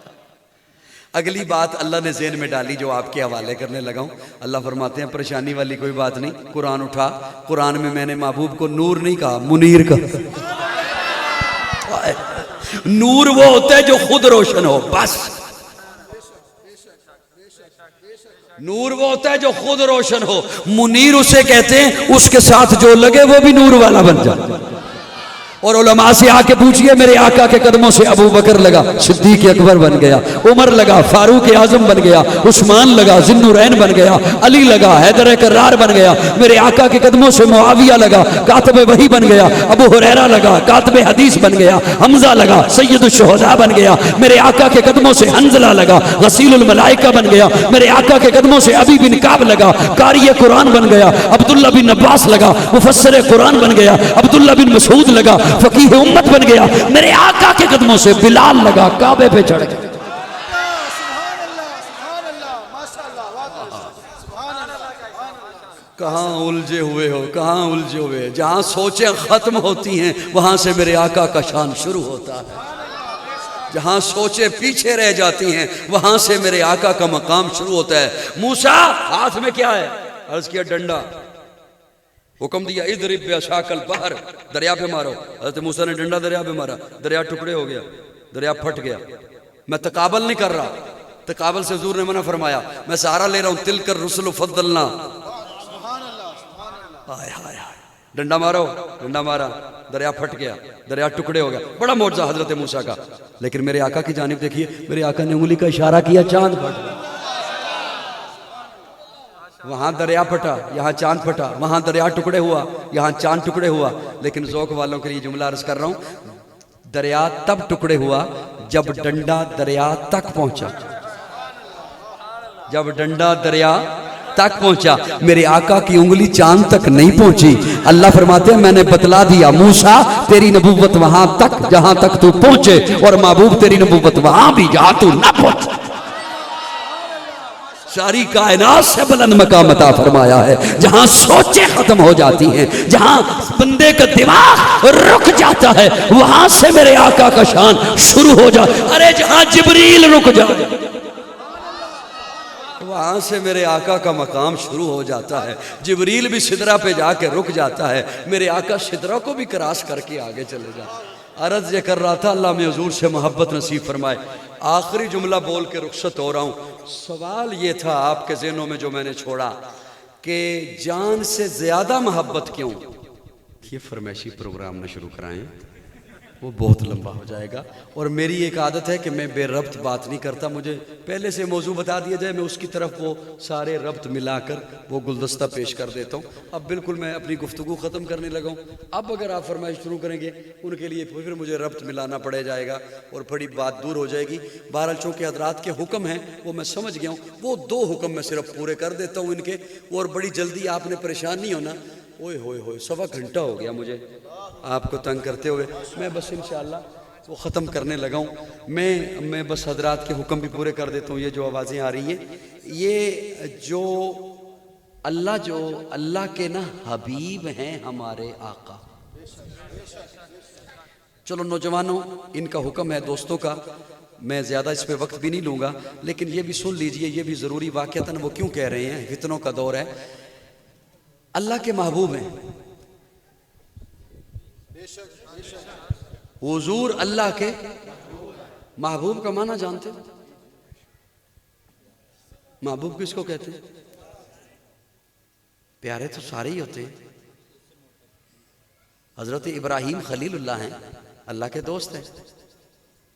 Speaker 2: اگلی بات اللہ نے ذہن میں ڈالی جو آپ کے حوالے کرنے لگا ہوں. اللہ فرماتے ہیں پریشانی والی کوئی بات نہیں، قرآن اٹھا. قرآن میں میں نے محبوب کو نور نہیں کہا، منیر کہا. نور وہ ہوتا ہے جو خود روشن ہو، بس. نور وہ ہوتا ہے جو خود روشن ہو. منیر اسے کہتے ہیں اس کے ساتھ جو لگے وہ بھی نور والا بن جائے. اور علماء سے آ کے پوچھئے میرے آقا کے قدموں سے ابو بکر لگا، صدیق اکبر بن گیا، عمر لگا، فاروق اعظم بن گیا، عثمان لگا، ذی النورین بن گیا، علی لگا، حیدر کرار بن گیا. میرے آقا کے قدموں سے معاویہ لگا، کاتب وحی بن گیا، ابو ہریرہ لگا، کاتب حدیث بن گیا، حمزہ لگا، سید الشہداء بن گیا. میرے آقا کے قدموں سے حنظلہ لگا، غسیل الملائکہ بن گیا. میرے آقا کے قدموں سے ابی بن کعب لگا، قاری قرآن بن گیا. عبداللہ بن عباس لگا، مفسر قرآن بن گیا. عبداللہ بن مسعود لگا، فقیہ امت بن گیا. میرے آقا کے قدموں سے بلال لگا، کعبے پہ چڑھ گیا. کہاں الجھے ہوئے ہو، کہاں الجھے ہوئے. جہاں سوچیں ختم ہوتی ہیں وہاں سے میرے آقا کا شان شروع ہوتا ہے. جہاں سوچیں پیچھے رہ جاتی ہیں وہاں سے میرے آقا کا مقام شروع ہوتا ہے. موسیٰ ہاتھ میں کیا ہے؟ عرض کیا ڈنڈا. حکم دیا اضرب بعصاک البحر، دریا پہ مارو. حضرت موسیٰ نے ڈنڈا دریا پہ مارا، دریا ٹکڑے ہو گیا، دریا پھٹ گیا. میں تقابل نہیں کر رہا، تقابل سے حضور نے منع فرمایا. میں سہارا لے رہا ہوں، تلک الرسل فضلنا. ہائے ہائے ہائے. ڈنڈا مارو، ڈنڈا مارا، دریا پھٹ گیا، دریا ٹکڑے ہو گیا. بڑا معجزہ حضرت موسیٰ کا. لیکن میرے آقا کی جانب دیکھیے، میرے آقا نے انگلی کا اشارہ کیا، چاند پھٹ گیا. وہاں دریا پھٹا، یہاں چاند پھٹا، وہاں دریا ٹکڑے ہوا، یہاں چاند ٹکڑے ہوا. لیکن ذوق والوں کے لیے جملہ عرض کر رہا ہوں، دریا تب ٹکڑے ہوا جب ڈنڈا دریا تک پہنچا. جب ڈنڈا دریا تک پہنچا. میرے آقا کی انگلی چاند تک نہیں پہنچی. اللہ فرماتے ہیں میں نے بتلا دیا موسیٰ تیری نبوت وہاں تک جہاں تک تو پہنچے، اور محبوب تیری نبوت وہاں بھی جہاں تو نہ پہنچے.
Speaker 1: ساری کائنات سے بلند مقام عطا فرمایا ہے، جہاں سوچیں ختم ہو جاتی ہیں، جہاں بندے کا دماغ رک جاتا ہے، وہاں سے میرے آقا کا شان شروع ہو جائے۔ ارے جہاں جبریل رک جائے وہاں سے میرے آقا کا مقام شروع ہو جاتا ہے۔ جبریل بھی سدرہ پہ جا کے رک جاتا ہے، میرے آقا سدرہ کو بھی کراس کر کے آگے چلے جاتے ہیں۔ عرض یہ کر رہا تھا، اللہ میں حضور سے محبت نصیب فرمائے۔ آخری جملہ بول کے رخصت ہو رہا ہوں۔ سوال یہ تھا آپ کے ذہنوں میں جو میں نے چھوڑا کہ جان سے زیادہ محبت کیوں؟ یہ فرمائشی پروگرام نہ شروع کرائیں، وہ بہت لمبا ہو جائے گا، اور میری ایک عادت ہے کہ میں بے ربط بات نہیں کرتا، مجھے پہلے سے موضوع بتا دیا جائے میں اس کی طرف وہ سارے ربط ملا کر وہ گلدستہ پیش کر دیتا ہوں۔ اب بالکل میں اپنی گفتگو ختم کرنے لگا ہوں۔ اب اگر آپ فرمائش شروع کریں گے ان کے لیے پھر مجھے ربط ملانا پڑے جائے گا اور بڑی بات دور ہو جائے گی۔ بہرحال چونکہ حضرات کے حکم ہیں وہ میں سمجھ گیا ہوں، وہ 2 حکم میں صرف پورے کر دیتا ہوں ان کے، اور بڑی جلدی آپ نے پریشان نہیں ہونا۔ اوئے ہوئے ہوئے 1.25 گھنٹہ ہو گیا مجھے آپ کو تنگ کرتے ہوئے، میں بس انشاءاللہ وہ ختم کرنے لگا ہوں۔ میں بس حضرات کے حکم بھی پورے کر دیتا ہوں۔ یہ جو آوازیں آ رہی ہیں، یہ جو اللہ کے نا حبیب ہیں ہمارے آقا۔ چلو نوجوانوں، ان کا حکم ہے دوستوں کا، میں زیادہ اس پہ وقت بھی نہیں لوں گا، لیکن یہ بھی سن لیجئے، یہ بھی ضروری واقعتاً وہ کیوں کہہ رہے ہیں، فتنوں کا دور ہے۔ اللہ کے محبوب ہیں حضور، اللہ کے محبوب کا معنی جانتے ہیں؟ محبوب کس کو کہتے ہیں؟ پیارے تو سارے ہی ہوتے ہیں۔ حضرت ابراہیم خلیل اللہ ہیں، اللہ کے دوست ہیں۔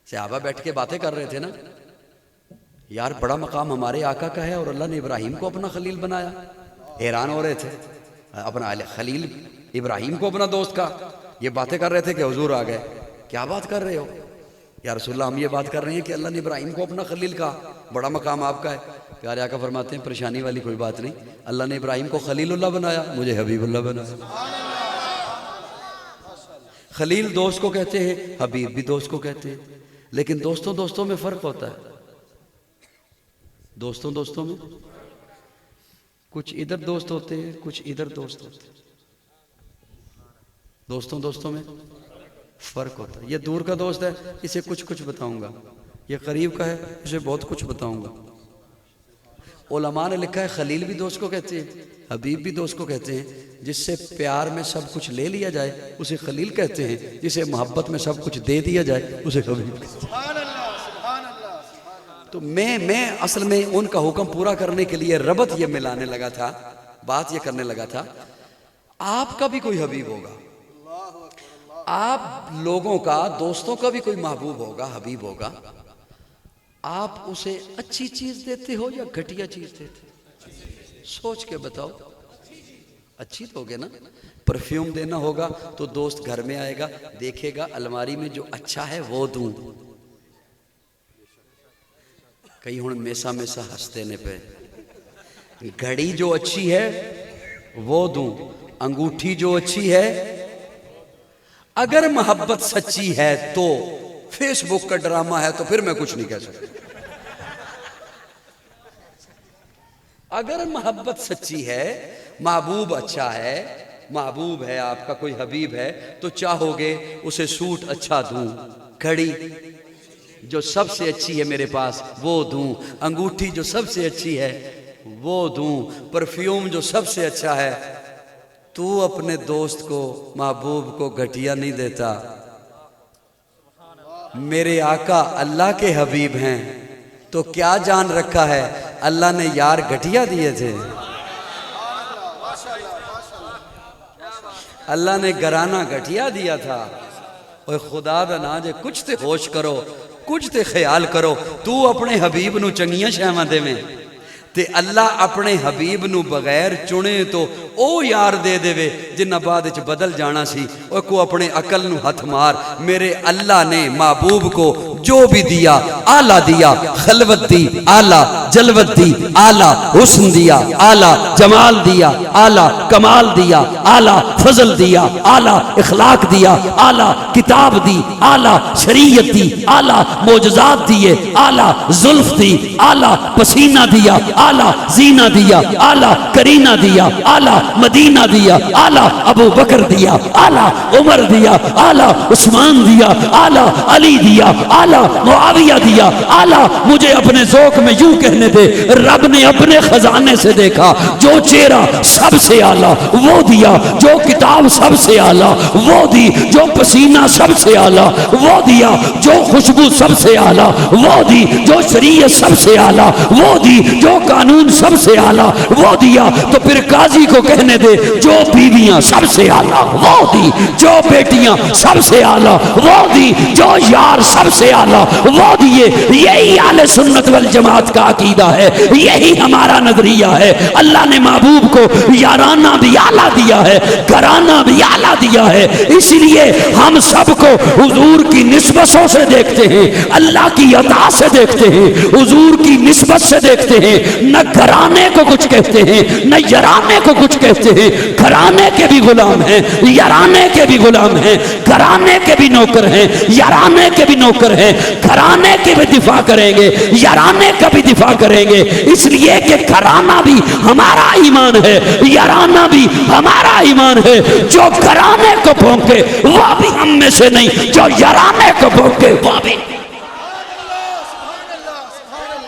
Speaker 1: صحابہ بیٹھ کے باتیں کر رہے تھے نا، یار بڑا مقام ہمارے آقا کا ہے اور اللہ نے ابراہیم کو اپنا خلیل بنایا۔ حیران ہو رہے تھے، اپنا خلیل ابراہیم کو اپنا دوست کا۔ یہ باتیں کر رہے تھے کہ حضور آ گئے، کیا بات کر رہے ہو یا رسول اللہ؟ ہم یہ بات کر رہے ہیں کہ اللہ نے ابراہیم کو اپنا خلیل کہا، بڑا مقام آپ کا ہے۔ پیارے آقا فرماتے ہیں پریشانی والی کوئی بات نہیں، اللہ نے ابراہیم کو خلیل اللہ بنایا، مجھے حبیب اللہ بنایا۔ خلیل دوست کو کہتے ہیں، حبیب بھی دوست کو کہتے ہیں، لیکن دوستوں میں فرق ہوتا ہے۔ دوستوں میں کچھ ادھر دوست ہوتے ہیں، کچھ ادھر دوست ہوتے ہیں۔ دوستوں میں فرق ہوتا ہے۔ یہ دور کا دوست ہے، اسے کچھ بتاؤں گا، یہ قریب کا ہے، اسے بہت کچھ بتاؤں گا۔ علماء نے لکھا ہے خلیل بھی دوست کو کہتے ہیں، حبیب بھی دوست کو کہتے ہیں۔ جس سے پیار میں سب کچھ لے لیا جائے اسے خلیل کہتے ہیں، جسے محبت میں سب کچھ دے دیا جائے اسے حبیب کہتے ہیں۔ تو میں اصل میں ان کا حکم پورا کرنے کے لیے ربط یہ ملانے لگا تھا، بات یہ کرنے لگا تھا، آپ کا بھی کوئی حبیب ہوگا، آپ لوگوں کا دوستوں کا بھی کوئی محبوب ہوگا، حبیب ہوگا۔ آپ اسے اچھی چیز دیتے ہو یا گھٹیا چیز دیتے ہو؟ سوچ کے بتاؤ۔ اچھی تو ہوگے نا، پرفیوم دینا ہوگا تو دوست گھر میں آئے گا، دیکھے گا الماری میں جو اچھا ہے وہ دوں۔ کئی ہوں میسا ہنستے نے پہ، گھڑی جو اچھی ہے وہ دوں، انگوٹھی جو اچھی ہے۔ اگر محبت سچی ہے تو، فیس بک کا ڈرامہ ہے تو پھر میں کچھ نہیں کہہ سکتا۔ اگر محبت سچی ہے، محبوب اچھا ہے، محبوب ہے آپ کا، کوئی حبیب ہے، تو چاہو گے اسے سوٹ اچھا دوں، گھڑی جو سب سے اچھی ہے میرے پاس وہ دوں، انگوٹھی جو سب سے اچھی ہے وہ دوں، پرفیوم جو سب سے اچھا ہے۔ تو اپنے دوست کو، محبوب کو گھٹیا نہیں دیتا۔ میرے آقا اللہ کے حبیب ہیں تو کیا جان رکھا ہے، اللہ نے یار گھٹیا دیے تھے، اللہ نے گھرانہ گھٹیا دیا تھا۔ اوہ خدا دا نا جے کچھ تے ہوش کرو، کچھ تے خیال کرو، تو اپنے حبیب نو چنگیاں شہواں دے میں تے اللہ اپنے حبیب نو بغیر چنے تو او یار دے دے وے جنہ بعد اچ بدل جانا سی۔ او کو اپنے عقل نو ہتھ مار، میرے اللہ نے محبوب کو جو بھی دیا آلہ دیا، خلوت دی آلہ، جلوت دی آلہ، حسن دیا آلہ، جمال دیا، اعلیٰ کمال دیا، اعلیٰ فضل دیا، اعلیٰ اخلاق دیا، اعلیٰ کتاب دی، اعلیٰ شریعت دی، اعلیٰ معجزات دیے، اعلیٰ زلف دی، اعلیٰ پسینہ دیا، اعلیٰ زینہ دیا، اعلیٰ کرینہ دیا، اعلیٰ مدینہ دیا، اعلیٰ ابو بکر دیا، اعلیٰ عمر دیا، اعلیٰ عثمان دیا، اعلیٰ علی دیا، اعلیٰ معاویہ دیا، اعلیٰ مجھے اپنے ذوق میں یوں کہنے دے، رب نے اپنے خزانے سے دیکھا، جو چہرہ سب سے اعلیٰ وہ دیا، جو کتاب سب سے اعلیٰ وہ دی، جو پسینہ سب سے اعلیٰ وہ دیا، جو خوشبو سب سے اعلیٰ وہ دی، جو شریعت سب سے اعلیٰ وہ دی، جو قانون سب سے اعلیٰ وہ دیا۔ تو پھر قاضی کو کہنے دے، جو بیویاں سب سے اعلیٰ وہ دی، جو بیٹیاں سب سے اعلیٰ وہ دی، جو یار سب سے اعلیٰ وہ دیے۔ یہی اہل سنت والجماعت کا عقیدہ ہے، یہی ہمارا نظریہ ہے۔ اللہ نے محبوب کو یارانہ بھی اعلیٰ دیا ہے، گھرانہ بھی اعلیٰ دیا ہے، اس لیے ہم سب کو حضور کی نسبتوں سے دیکھتے ہیں، اللہ کی عطا سے دیکھتے ہیں، حضور کی نسبت سے دیکھتے ہیں، نہ گھرانے کو کچھ کہتے ہیں نہ یارانے کو کچھ کہتے ہیں۔ گھرانے کے بھی غلام ہیں، یارانے کے بھی غلام ہیں، گھرانے کے بھی نوکر ہیں، یارانے کے بھی نوکر ہیں، گھرانے کے بھی دفاع کریں گے، یارانے کا بھی دفاع کریں گے، اس لیے کہ گھرانہ بھی ہمارا ایمان ہے، یارانہ بھی ہمارا ایمان ہے۔ جو گھرانے کو بھونکے وہ بھی ہم میں سے نہیں، جو یارانے کو بھونکے وہ بھی